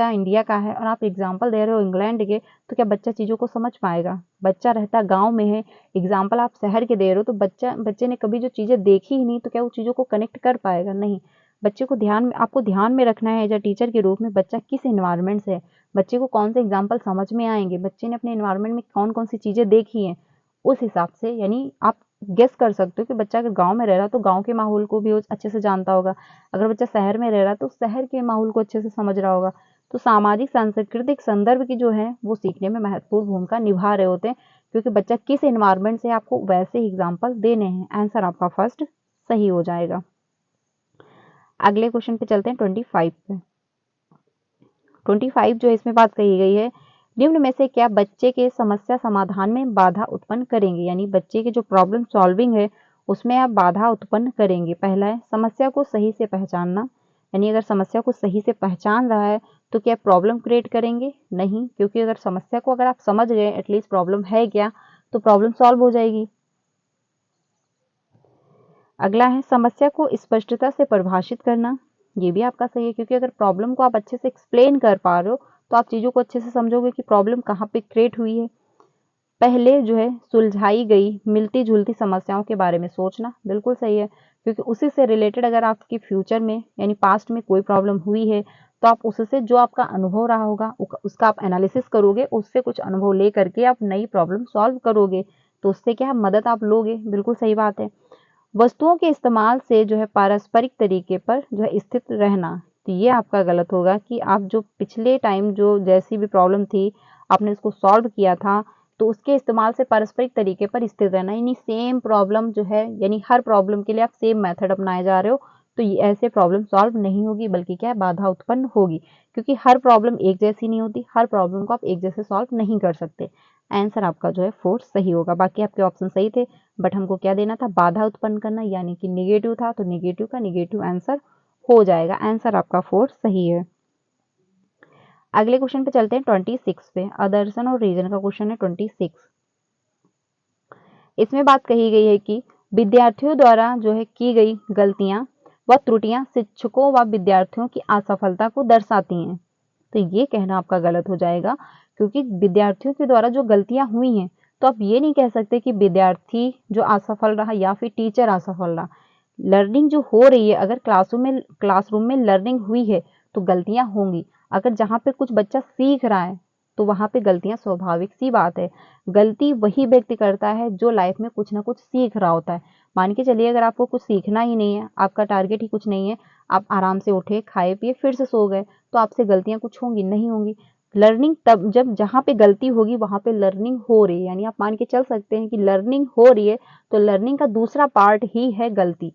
इंडिया का है और आप एग्जाम्पल दे रहे हो इंग्लैंड के, तो क्या बच्चा चीज़ों को समझ पाएगा? बच्चा रहता गाँव में है, एग्जाम्पल आप शहर के दे रहे हो, तो बच्चे ने कभी जो चीज़ें देखी ही नहीं, तो क्या वो चीज़ों को कनेक्ट कर पाएगा? नहीं। बच्चे को आपको ध्यान में रखना है एज अ टीचर के रूप में, बच्चा किस इन्वायरमेंट से है, बच्चे को कौन से एग्जाम्पल समझ में आएंगे, बच्चे ने अपने इन्वायरमेंट में कौन कौन सी चीज़ें देखी हैं, उस हिसाब से यानी आप गेस कर सकते हो कि बच्चा अगर गाँव में रह रहा तो गाँव के माहौल को भी वो अच्छे से जानता होगा, अगर बच्चा शहर में रह रहा तो शहर के माहौल को अच्छे से समझ रहा होगा। तो सामाजिक सांस्कृतिक संदर्भ की जो है वो सीखने में महत्वपूर्ण भूमिका निभा रहे होते हैं, क्योंकि बच्चा किस एनवायरनमेंट से आपको वैसे एग्जाम्पल देने हैं। आंसर आपका फर्स्ट सही हो जाएगा। अगले क्वेश्चन पे चलते हैं 25 पे। 25 जो है इसमें बात कही गई है, निम्न में से क्या बच्चे के समस्या समाधान में बाधा उत्पन्न करेंगे, यानी बच्चे के जो प्रॉब्लम सॉल्विंग है उसमें आप बाधा उत्पन्न करेंगे। पहला है समस्या को सही से पहचानना, यानी अगर समस्या को सही से पहचान रहा है तो क्या प्रॉब्लम क्रिएट करेंगे? नहीं, क्योंकि अगर समस्या को अगर आप समझ गए एटलीस्ट प्रॉब्लम है क्या, तो प्रॉब्लम सॉल्व हो जाएगी। अगला है समस्या को स्पष्टता से परिभाषित करना, ये भी आपका सही है, क्योंकि अगर प्रॉब्लम को आप अच्छे से एक्सप्लेन कर पा रहे हो तो आप चीज़ों को अच्छे से समझोगे कि प्रॉब्लम कहाँ पे क्रिएट हुई है। पहले जो है सुलझाई गई मिलती जुलती समस्याओं के बारे में सोचना, बिल्कुल सही है, क्योंकि उसी से रिलेटेड अगर आपकी फ्यूचर में यानी पास्ट में कोई प्रॉब्लम हुई है तो आप उससे जो आपका अनुभव रहा होगा उसका आप एनालिसिस करोगे, उससे कुछ अनुभव ले करके आप नई प्रॉब्लम सॉल्व करोगे, तो उससे क्या मदद आप लोगे, बिल्कुल सही बात है। वस्तुओं के इस्तेमाल से जो है पारस्परिक तरीके पर जो है स्थित रहना, तो ये आपका गलत होगा कि आप जो पिछले टाइम जो जैसी भी प्रॉब्लम थी आपने उसको सॉल्व किया था, तो उसके इस्तेमाल से पारस्परिक तरीके पर स्थित रहना, यानी सेम प्रॉब्लम जो है यानी हर प्रॉब्लम के लिए आप सेम मेथड अपनाए जा रहे हो, तो ये ऐसे प्रॉब्लम सॉल्व नहीं होगी, बल्कि क्या है बाधा उत्पन्न होगी, क्योंकि हर प्रॉब्लम एक जैसी नहीं होती, हर प्रॉब्लम को आप एक जैसे सॉल्व नहीं कर सकते। आंसर आपका जो है 4 सही होगा। बाकी आपके ऑप्शन सही थे, बट हमको क्या देना था, बाधा उत्पन्न करना, यानी कि निगेटिव था, तो निगेटिव का निगेटिव आंसर हो जाएगा। आंसर आपका 4 सही है। अगले क्वेश्चन पे चलते हैं 26 पे। अदर्शन और रीजन का क्वेश्चन है 26। इसमें बात कही गई है कि विद्यार्थियों द्वारा जो है की गई गलतियां व त्रुटियां शिक्षकों व विद्यार्थियों की असफलता को दर्शाती हैं, तो ये कहना आपका गलत हो जाएगा, क्योंकि विद्यार्थियों के द्वारा जो गलतियां हुई हैं तो आप ये नहीं कह सकते कि विद्यार्थी जो असफल रहा या फिर टीचर असफल रहा। लर्निंग जो हो रही है, अगर क्लासरूम में लर्निंग हुई है तो गलतियां होंगी, अगर जहाँ पे कुछ बच्चा सीख रहा है तो वहाँ पे गलतियां स्वाभाविक सी बात है। गलती वही व्यक्ति करता है जो लाइफ में कुछ ना कुछ सीख रहा होता है। मान के चलिए अगर आपको कुछ सीखना ही नहीं है, आपका टारगेट ही कुछ नहीं है, आप आराम से उठे खाए पिए फिर से सो गए, तो आपसे गलतियां कुछ होंगी नहीं होंगी। लर्निंग तब जब जहाँ पे गलती होगी वहाँ पे लर्निंग हो रही है, यानी आप मान के चल सकते हैं कि लर्निंग हो रही है, तो लर्निंग का दूसरा पार्ट ही है गलती,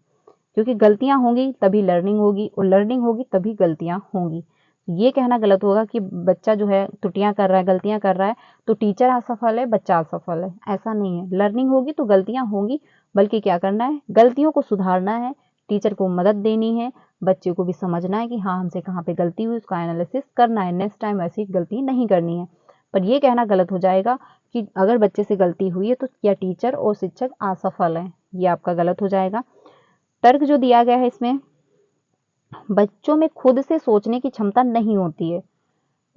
क्योंकि गलतियां होंगी तभी लर्निंग होगी और लर्निंग होगी तभी गलतियां होंगी। ये कहना गलत होगा कि बच्चा जो है त्रुटियां कर रहा है, गलतियां कर रहा है, तो टीचर असफल है, बच्चा असफल है, ऐसा नहीं है। लर्निंग होगी तो गलतियां होंगी, बल्कि क्या करना है, गलतियों को सुधारना है, टीचर को मदद देनी है, बच्चे को भी समझना है कि हाँ हमसे कहाँ पे गलती हुई, उसका एनालिसिस करना है, नेक्स्ट टाइम ऐसी गलती नहीं करनी है। पर यह कहना गलत हो जाएगा कि अगर बच्चे से गलती हुई है तो क्या टीचर और शिक्षक असफल है, ये आपका गलत हो जाएगा। तर्क जो दिया गया है इसमें, बच्चों में खुद से सोचने की क्षमता नहीं होती है,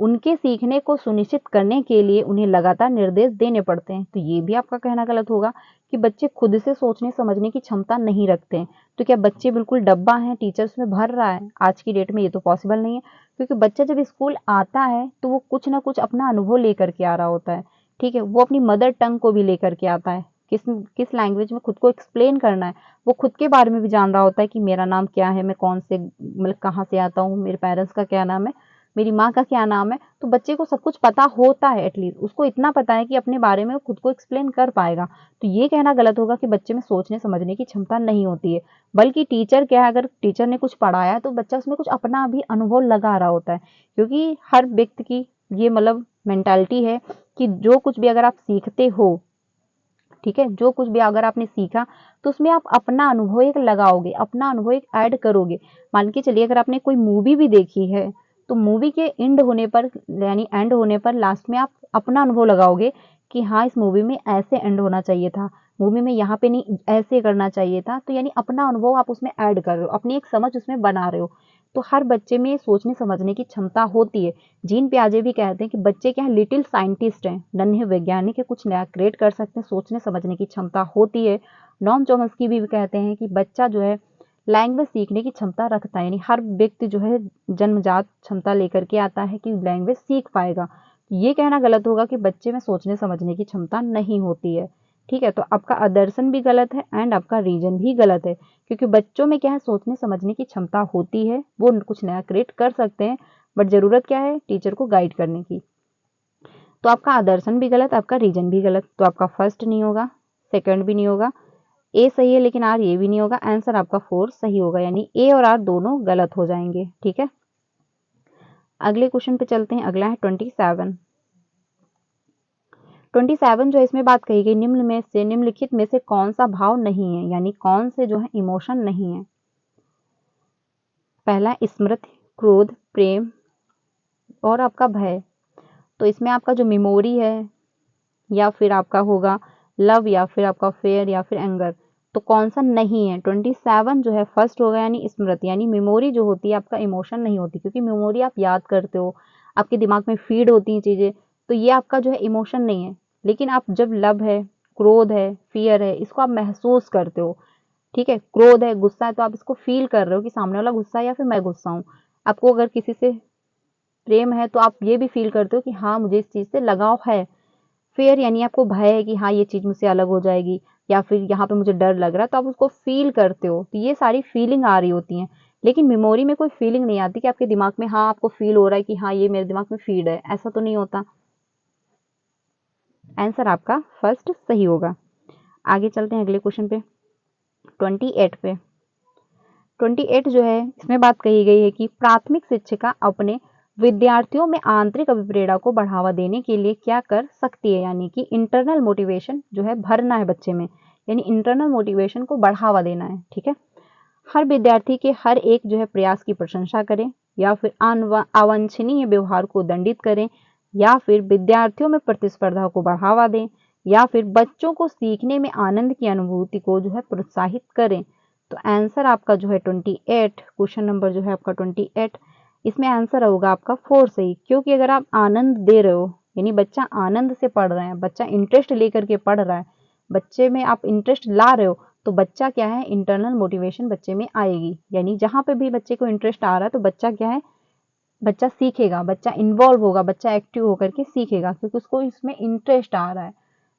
उनके सीखने को सुनिश्चित करने के लिए उन्हें लगातार निर्देश देने पड़ते हैं। तो ये भी आपका कहना गलत होगा कि बच्चे खुद से सोचने समझने की क्षमता नहीं रखते हैं। तो क्या बच्चे बिल्कुल डब्बा हैं, टीचर्स में भर रहा है? आज की डेट में ये तो पॉसिबल नहीं है, क्योंकि बच्चा जब स्कूल आता है तो वो कुछ ना कुछ अपना अनुभव लेकर के आ रहा होता है। ठीक है, वो अपनी मदर टंग को भी लेकर के आता है, किस लैंग्वेज में खुद को एक्सप्लेन करना है, वो खुद के बारे में भी जान रहा होता है कि मेरा नाम क्या है, मैं कौन से मतलब कहाँ से आता हूँ, मेरे पेरेंट्स का क्या नाम है, मेरी माँ का क्या नाम है। तो बच्चे को सब कुछ पता होता है, एटलीस्ट उसको इतना पता है कि अपने बारे में खुद को एक्सप्लेन कर पाएगा। तो ये कहना गलत होगा कि बच्चे में सोचने समझने की क्षमता नहीं होती है, बल्कि टीचर क्या है, अगर टीचर ने कुछ पढ़ाया तो बच्चा उसमें कुछ अपना भी अनुभव लगा रहा होता है। क्योंकि हर व्यक्ति की ये मतलब मेंटालिटी है कि जो कुछ भी अगर आप सीखते हो, ठीक है, जो कुछ भी अगर आपने सीखा तो उसमें आप अपना अनुभव एक लगाओगे, अपना अनुभव एक ऐड करोगे। मान के चलिए अगर आपने कोई मूवी भी देखी है तो मूवी के एंड होने पर यानी एंड होने पर लास्ट में आप अपना अनुभव लगाओगे कि हाँ इस मूवी में ऐसे एंड होना चाहिए था, मूवी में यहाँ पे नहीं ऐसे करना चाहिए था। तो यानी अपना अनुभव आप उसमें ऐड कर रहे हो, अपनी एक समझ उसमें बना रहे हो। तो हर बच्चे में सोचने समझने की क्षमता होती है। जीन पियाजे भी कहते हैं कि बच्चे क्या है, लिटिल साइंटिस्ट हैं, नन्हे वैज्ञानिक है, कुछ नया क्रिएट कर सकते हैं, सोचने समझने की क्षमता होती है। नॉम चॉम्स्की भी कहते हैं कि बच्चा जो है लैंग्वेज सीखने की क्षमता रखता है, यानी हर व्यक्ति जो है जन्मजात क्षमता लेकर के आता है कि लैंग्वेज सीख पाएगा। ये कहना गलत होगा कि बच्चे में सोचने समझने की क्षमता नहीं होती है। ठीक है, तो आपका आदर्शन भी गलत है एंड आपका रीजन भी गलत है, क्योंकि बच्चों में क्या है, सोचने समझने की क्षमता होती है, वो कुछ नया क्रिएट कर सकते हैं, बट जरूरत क्या है, टीचर को गाइड करने की। तो आपका आदर्शन भी गलत, आपका रीजन भी गलत। तो आपका फर्स्ट नहीं होगा, सेकंड भी नहीं होगा, ए सही है लेकिन आर ये भी नहीं होगा। आंसर आपका 4 सही होगा, यानी ए और आर दोनों गलत हो जाएंगे। ठीक है, अगले क्वेश्चन पे चलते हैं। अगला है 27। 27 जो है इसमें बात कही गई, निम्नलिखित में से कौन सा भाव नहीं है, यानी कौन से जो है इमोशन नहीं है। पहला स्मृति, क्रोध, प्रेम और आपका भय। तो इसमें आपका जो मेमोरी है या फिर आपका होगा लव या फिर आपका फेयर या फिर एंगर, तो कौन सा नहीं है। 27 जो है फर्स्ट होगा, यानी स्मृति, यानी मेमोरी जो होती है आपका इमोशन नहीं होती, क्योंकि मेमोरी आप याद करते हो, आपके दिमाग में फीड होती हैं चीजें, तो ये आपका जो है इमोशन नहीं है। लेकिन आप जब लव है, क्रोध है, फियर है, इसको आप महसूस करते हो। ठीक है, क्रोध है, गुस्सा है, तो आप इसको फील कर रहे हो कि सामने वाला गुस्सा है या फिर मैं गुस्सा हूँ। आपको अगर किसी से प्रेम है तो आप ये भी फील करते हो कि हाँ मुझे इस चीज से लगाव है। फियर यानी आपको भय है कि हाँ ये चीज मुझसे अलग हो जाएगी, या फिर यहाँ पे मुझे डर लग रहा है, तो आप उसको फील करते हो। तो ये सारी फीलिंग आ रही होती हैं। लेकिन मेमोरी में कोई फीलिंग नहीं आती कि आपके दिमाग में हाँ आपको फील हो रहा है कि हाँ ये मेरे दिमाग में फीड है, ऐसा तो नहीं होता। आंसर आपका फर्स्ट सही होगा। आगे चलते हैं अगले क्वेश्चन पे, 28 पे। 28 जो है इसमें बात कही गई है कि प्राथमिक शिक्षिका अपने विद्यार्थियों में आंतरिक अभिप्रेरणा को बढ़ावा देने के लिए क्या कर सकती है, यानी कि इंटरनल मोटिवेशन जो है भरना है बच्चे में, यानी इंटरनल मोटिवेशन को बढ़ावा देना है। ठीक है, हर विद्यार्थी के हर एक जो है प्रयास की प्रशंसा करें, या फिर अवांछनीय व्यवहार को दंडित करें, या फिर विद्यार्थियों में प्रतिस्पर्धा को बढ़ावा दें, या फिर बच्चों को सीखने में आनंद की अनुभूति को जो है प्रोत्साहित करें। तो आंसर आपका जो है 28, क्वेश्चन नंबर जो है आपका 28, इसमें आंसर होगा आपका 4 सही। क्योंकि अगर आप आनंद दे रहे हो, यानी बच्चा आनंद से पढ़ रहे हैं, बच्चा इंटरेस्ट लेकर के पढ़ रहा है, बच्चे में आप इंटरेस्ट ला रहे हो, तो बच्चा क्या है, इंटरनल मोटिवेशन बच्चे में आएगी। यानी जहां पे भी बच्चे को इंटरेस्ट आ रहा है तो बच्चा क्या है, बच्चा सीखेगा, बच्चा इन्वॉल्व होगा, बच्चा एक्टिव होकर के सीखेगा, क्योंकि उसको इसमें इंटरेस्ट आ रहा है।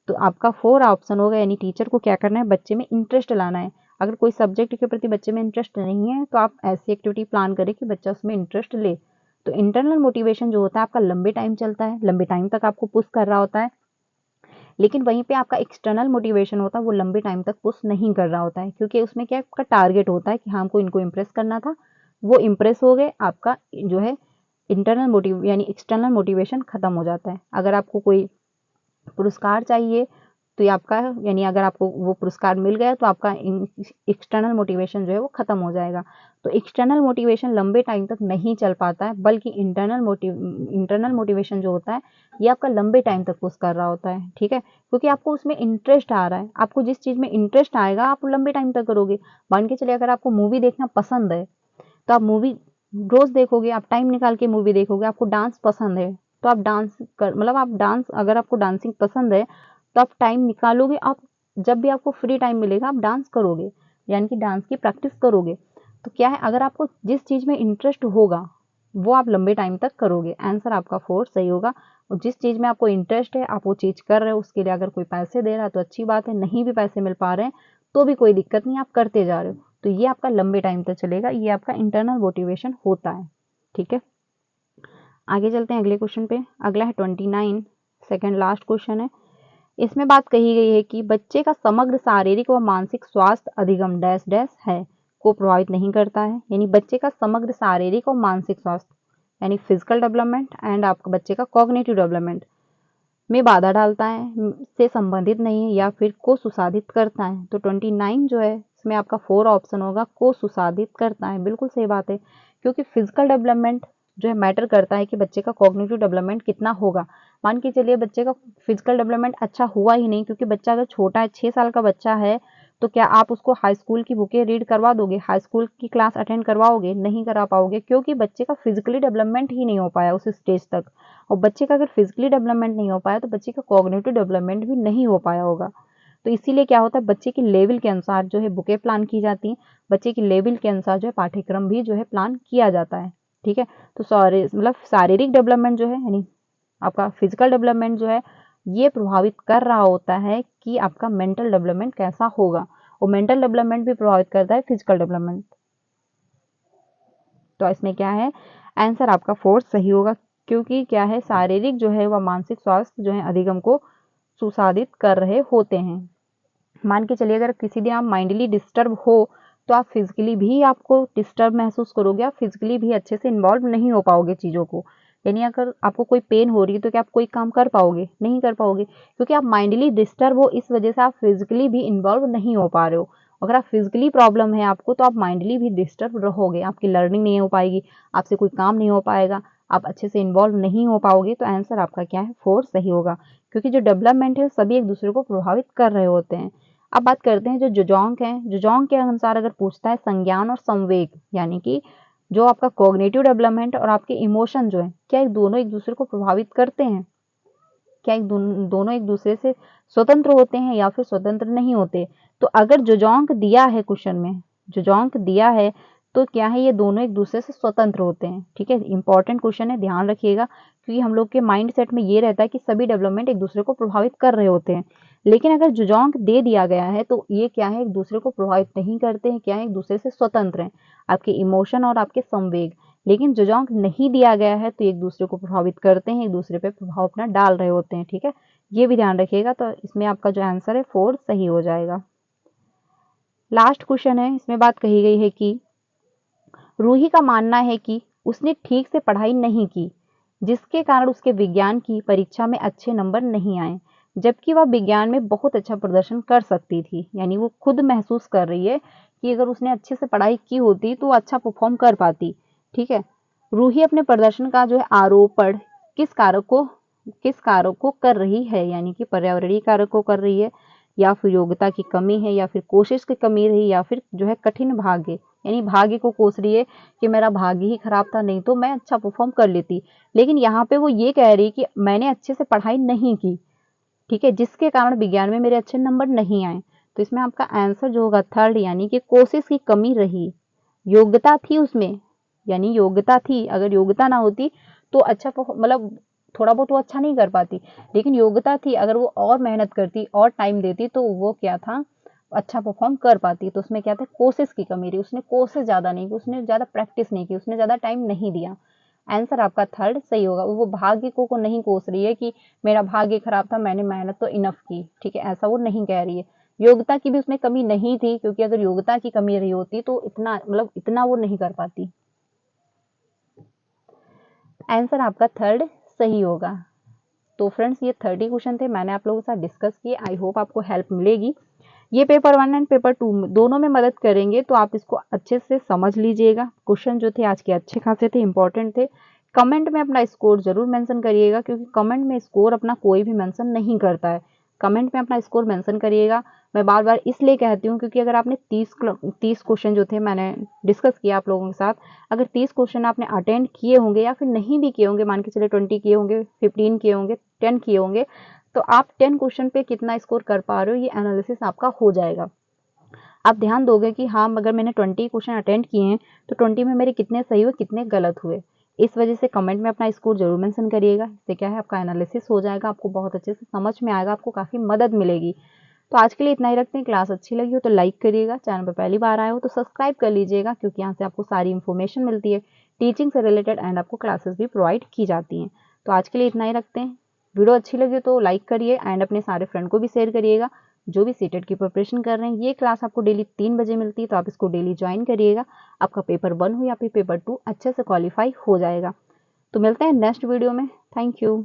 तो आपका 4 ऑप्शन होगा, यानी टीचर को क्या करना है, बच्चे में इंटरेस्ट लाना है। अगर कोई सब्जेक्ट के प्रति बच्चे में इंटरेस्ट नहीं है तो आप ऐसी एक्टिविटी प्लान करें कि बच्चा उसमें इंटरेस्ट ले। तो इंटरनल मोटिवेशन जो होता है आपका लंबे टाइम चलता है, लंबे टाइम तक आपको पुश कर रहा होता है। लेकिन वहीं पे आपका एक्सटर्नल मोटिवेशन होता है वो लंबे टाइम तक पुश नहीं कर रहा होता है, क्योंकि उसमें क्या आपका टारगेट होता है कि हाँ हमको इनको इम्प्रेस करना था, वो इम्प्रेस हो गए, आपका जो है इंटरनल मोटिव यानी एक्सटर्नल मोटिवेशन खत्म हो जाता है। अगर आपको कोई पुरस्कार चाहिए तो ये आपका यानी अगर आपको वो पुरस्कार मिल गया तो आपका एक्सटर्नल मोटिवेशन जो है वो खत्म हो जाएगा। तो एक्सटर्नल मोटिवेशन लंबे टाइम तक नहीं चल पाता है, बल्कि इंटरनल मोटिवेशन जो होता है ये आपका लंबे टाइम तक पुश कर रहा होता है। ठीक है, क्योंकि आपको उसमें इंटरेस्ट आ रहा है, आपको जिस चीज में इंटरेस्ट आएगा आप लंबे टाइम तक करोगे। मान के चलिए अगर आपको मूवी देखना पसंद है तो आप मूवी रोज देखोगे, आप टाइम निकाल के मूवी देखोगे, आपको डांस पसंद है तो आप डांस कर मतलब आप डांस, अगर आपको डांसिंग पसंद है तो आप टाइम निकालोगे, आप जब भी आपको फ्री टाइम मिलेगा आप डांस करोगे, यानी कि डांस की प्रैक्टिस करोगे। तो क्या है, अगर आपको जिस चीज में इंटरेस्ट होगा वो आप लंबे टाइम तक करोगे। आंसर आपका 4 सही होगा। और जिस चीज में आपको इंटरेस्ट है आप वो चीज कर रहे हो, उसके लिए अगर कोई पैसे दे रहा है तो अच्छी बात है, नहीं भी पैसे मिल पा रहे हैं तो भी कोई दिक्कत नहीं, आप करते जा रहे हो, तो ये आपका लंबे टाइम तक चलेगा, ये आपका इंटरनल मोटिवेशन होता है। ठीक है, आगे चलते हैं अगले क्वेश्चन पे। अगला है 29, सेकंड लास्ट क्वेश्चन है। इसमें बात कही गई है कि बच्चे का समग्र शारीरिक व मानसिक स्वास्थ्य अधिगम डैश डैश है को प्रभावित नहीं करता है, यानी बच्चे का समग्र शारीरिक और मानसिक स्वास्थ्य यानी फिजिकल डेवलपमेंट एंड आपका बच्चे का कॉग्निटिव डेवलपमेंट में बाधा डालता है, से संबंधित नहीं है या फिर को सुसाधित करता है। तो 29 जो है इसमें आपका 4 ऑप्शन होगा, को सुसाधित करता है। बिल्कुल सही बात है, क्योंकि फिजिकल डेवलपमेंट जो है मैटर करता है कि बच्चे का कॉग्निटिव डेवलपमेंट कितना होगा। मान के चलिए बच्चे का फिजिकल डेवलपमेंट अच्छा हुआ ही नहीं, क्योंकि बच्चा अगर छोटा है, 6 साल का बच्चा है, तो क्या आप उसको हाई स्कूल की बुकें रीड करवा दोगे, हाई स्कूल की क्लास अटेंड करवाओगे? नहीं करा पाओगे, क्योंकि बच्चे का फिजिकली डेवलपमेंट ही नहीं हो पाया उस स्टेज तक। और बच्चे का अगर फिजिकली डेवलपमेंट नहीं हो पाया तो बच्चे का कॉग्निटिव डेवलपमेंट भी नहीं हो पाया होगा। तो इसीलिए क्या होता है, बच्चे की लेवल के अनुसार जो है बुकें प्लान की जाती हैं, बच्चे की लेवल के अनुसार जो है पाठ्यक्रम भी जो है प्लान किया जाता है। ठीक है, तो मतलब शारीरिक डेवलपमेंट जो है यानी आपका फिजिकल डेवलपमेंट जो है ये प्रभावित कर रहा होता है कि आपका मेंटल डेवलपमेंट कैसा होगा, और मेंटल डेवलपमेंट भी प्रभावित करता है फिजिकल डेवलपमेंट। तो इसमें क्या है, आंसर आपका 4 सही होगा, क्योंकि क्या है, शारीरिक जो है वह मानसिक स्वास्थ्य जो है अधिगम को सुसाधित कर रहे होते हैं। मान के चलिए अगर किसी दिन आप माइंडली डिस्टर्ब हो तो आप फिजिकली भी आपको डिस्टर्ब महसूस करोगे, आप फिजिकली भी अच्छे से इन्वॉल्व नहीं हो पाओगे चीज़ों को। यानी अगर आपको कोई पेन हो रही है तो क्या आप कोई काम कर पाओगे? नहीं कर पाओगे, क्योंकि आप माइंडली डिस्टर्ब हो, इस वजह से आप फिजिकली भी इन्वॉल्व नहीं हो पा रहे हो। अगर आप फिजिकली प्रॉब्लम है आपको तो आप माइंडली भी डिस्टर्ब रहोगे, आपकी लर्निंग नहीं हो पाएगी, आपसे कोई काम नहीं हो पाएगा, आप अच्छे से इन्वॉल्व नहीं हो पाओगे। तो आंसर आपका क्या है, 4 सही होगा, क्योंकि जो डेवलपमेंट है सभी एक दूसरे को प्रभावित कर रहे होते हैं। अब बात करते हैं जो जुजोंग है। जुजोंग के अनुसार अगर पूछता है संज्ञान और संवेग, यानी कि जो आपका कॉग्निटिव डेवलपमेंट और आपके इमोशन जो है, क्या दोनों एक दूसरे को प्रभावित करते हैं? क्या दोनों एक दूसरे से स्वतंत्र होते हैं या फिर स्वतंत्र नहीं होते? तो अगर जुजोंग दिया है क्वेश्चन में, जुजोंग दिया है तो क्या है, ये दोनों एक दूसरे से स्वतंत्र होते हैं। ठीक है, इंपॉर्टेंट क्वेश्चन है, ध्यान रखिएगा, क्योंकि हम लोग के माइंड सेट में ये रहता है कि सभी डेवलपमेंट एक दूसरे को प्रभावित कर रहे होते हैं। लेकिन अगर जुजोंग दे दिया गया है तो ये क्या है, एक दूसरे को प्रभावित नहीं करते हैं, क्या है, एक दूसरे से स्वतंत्र हैं, आपके इमोशन और आपके संवेग। लेकिन जुजोंग नहीं दिया गया है तो एक दूसरे को प्रभावित करते हैं, एक दूसरे पे प्रभाव अपना डाल रहे होते हैं। ठीक है, ये भी ध्यान रखिएगा। तो इसमें आपका जो आंसर है 4 सही हो जाएगा। लास्ट क्वेश्चन है, इसमें बात कही गई है कि रूही का मानना है कि उसने ठीक से पढ़ाई नहीं की, जिसके कारण उसके विज्ञान की परीक्षा में अच्छे नंबर नहीं आए, जबकि वह विज्ञान में बहुत अच्छा प्रदर्शन कर सकती थी। यानी वो खुद महसूस कर रही है कि अगर उसने अच्छे से पढ़ाई की होती तो वो अच्छा परफॉर्म कर पाती। ठीक है, रूही अपने प्रदर्शन का जो है आरोपण किस कारक को कर रही है, यानी कि पर्यावरणीय कारक को कर रही है, या फिर योग्यता की कमी है, या फिर कोशिश की कमी रही, या फिर जो है कठिन भाग्य, यानी भाग्य को कोस रही है कि मेरा भाग्य ही खराब था, नहीं तो मैं अच्छा परफॉर्म कर लेती। लेकिन यहाँ पे वो ये कह रही कि मैंने अच्छे से पढ़ाई नहीं की, ठीक है, जिसके कारण विज्ञान में मेरे अच्छे नंबर नहीं आए। तो इसमें आपका आंसर जो होगा थर्ड, यानी कि कोशिश की कमी रही। योग्यता थी उसमें, यानी योग्यता थी, अगर योग्यता ना होती तो अच्छा मतलब थोड़ा बहुत वो अच्छा नहीं कर पाती, लेकिन योग्यता थी, अगर वो और मेहनत करती और टाइम देती तो वो क्या था, अच्छा परफॉर्म कर पाती। तो उसमें क्या था, कोशिश की कमी रही, उसने कोशिश ज़्यादा नहीं की, उसने ज़्यादा प्रैक्टिस नहीं की, उसने ज़्यादा टाइम नहीं दिया। आंसर आपका थर्ड सही होगा। वो भाग्य को नहीं कोस रही है कि मेरा भाग्य खराब था, मैंने मेहनत तो इनफ की। ठीक है, ऐसा वो नहीं कह रही है। योग्यता की भी उसमें कमी नहीं थी, क्योंकि अगर योग्यता की कमी रही होती तो इतना वो नहीं कर पाती। आंसर आपका थर्ड सही होगा। तो फ्रेंड्स ये 30 क्वेश्चन थे, मैंने आप लोगों के साथ डिस्कस किए। आई होप आपको हेल्प मिलेगी। ये पेपर 1 एंड पेपर 2 दोनों में मदद करेंगे, तो आप इसको अच्छे से समझ लीजिएगा। क्वेश्चन जो थे आज के अच्छे खासे थे, इंपॉर्टेंट थे। कमेंट में अपना स्कोर जरूर मेंशन करिएगा, क्योंकि कमेंट में स्कोर अपना कोई भी मेंशन नहीं करता है। कमेंट में अपना स्कोर मेंशन करिएगा। मैं बार बार इसलिए कहती हूँ क्योंकि अगर आपने 30 क्वेश्चन जो थे मैंने डिस्कस किया आप लोगों के साथ, अगर 30 क्वेश्चन आपने अटेंड किए होंगे या फिर नहीं भी किए होंगे, मान के चलिए 20 किए होंगे, 15 किए होंगे, 10 किए होंगे, तो आप 10 क्वेश्चन पे कितना स्कोर कर पा रहे हो ये एनालिसिस आपका हो जाएगा। आप ध्यान दोगे कि हाँ अगर मैंने 20 क्वेश्चन अटेंड किए हैं तो 20 में मेरे कितने सही हुए कितने गलत हुए। इस वजह से कमेंट में अपना स्कोर जरूर मेंशन करिएगा। इससे क्या है आपका एनालिसिस हो जाएगा, आपको बहुत अच्छे से समझ में आएगा, आपको काफ़ी मदद मिलेगी। तो आज के लिए इतना ही रखते हैं। क्लास अच्छी लगी हो तो लाइक करिएगा, चैनल पर पहली बार आए हो तो सब्सक्राइब कर लीजिएगा क्योंकि यहाँ से आपको सारी इन्फॉर्मेशन मिलती है टीचिंग से रिलेटेड एंड आपको क्लासेस भी प्रोवाइड की जाती हैं। तो आज के लिए इतना ही रखते हैं। वीडियो अच्छी लगी तो लाइक करिए एंड अपने सारे फ्रेंड को भी शेयर करिएगा जो भी सीटेट की प्रिपरेशन कर रहे हैं। ये क्लास आपको डेली 3 बजे मिलती है तो आप इसको डेली ज्वाइन करिएगा। आपका पेपर 1 हो या फिर पेपर 2 अच्छे से क्वालिफाई हो जाएगा। तो मिलते हैं नेक्स्ट वीडियो में। Thank you.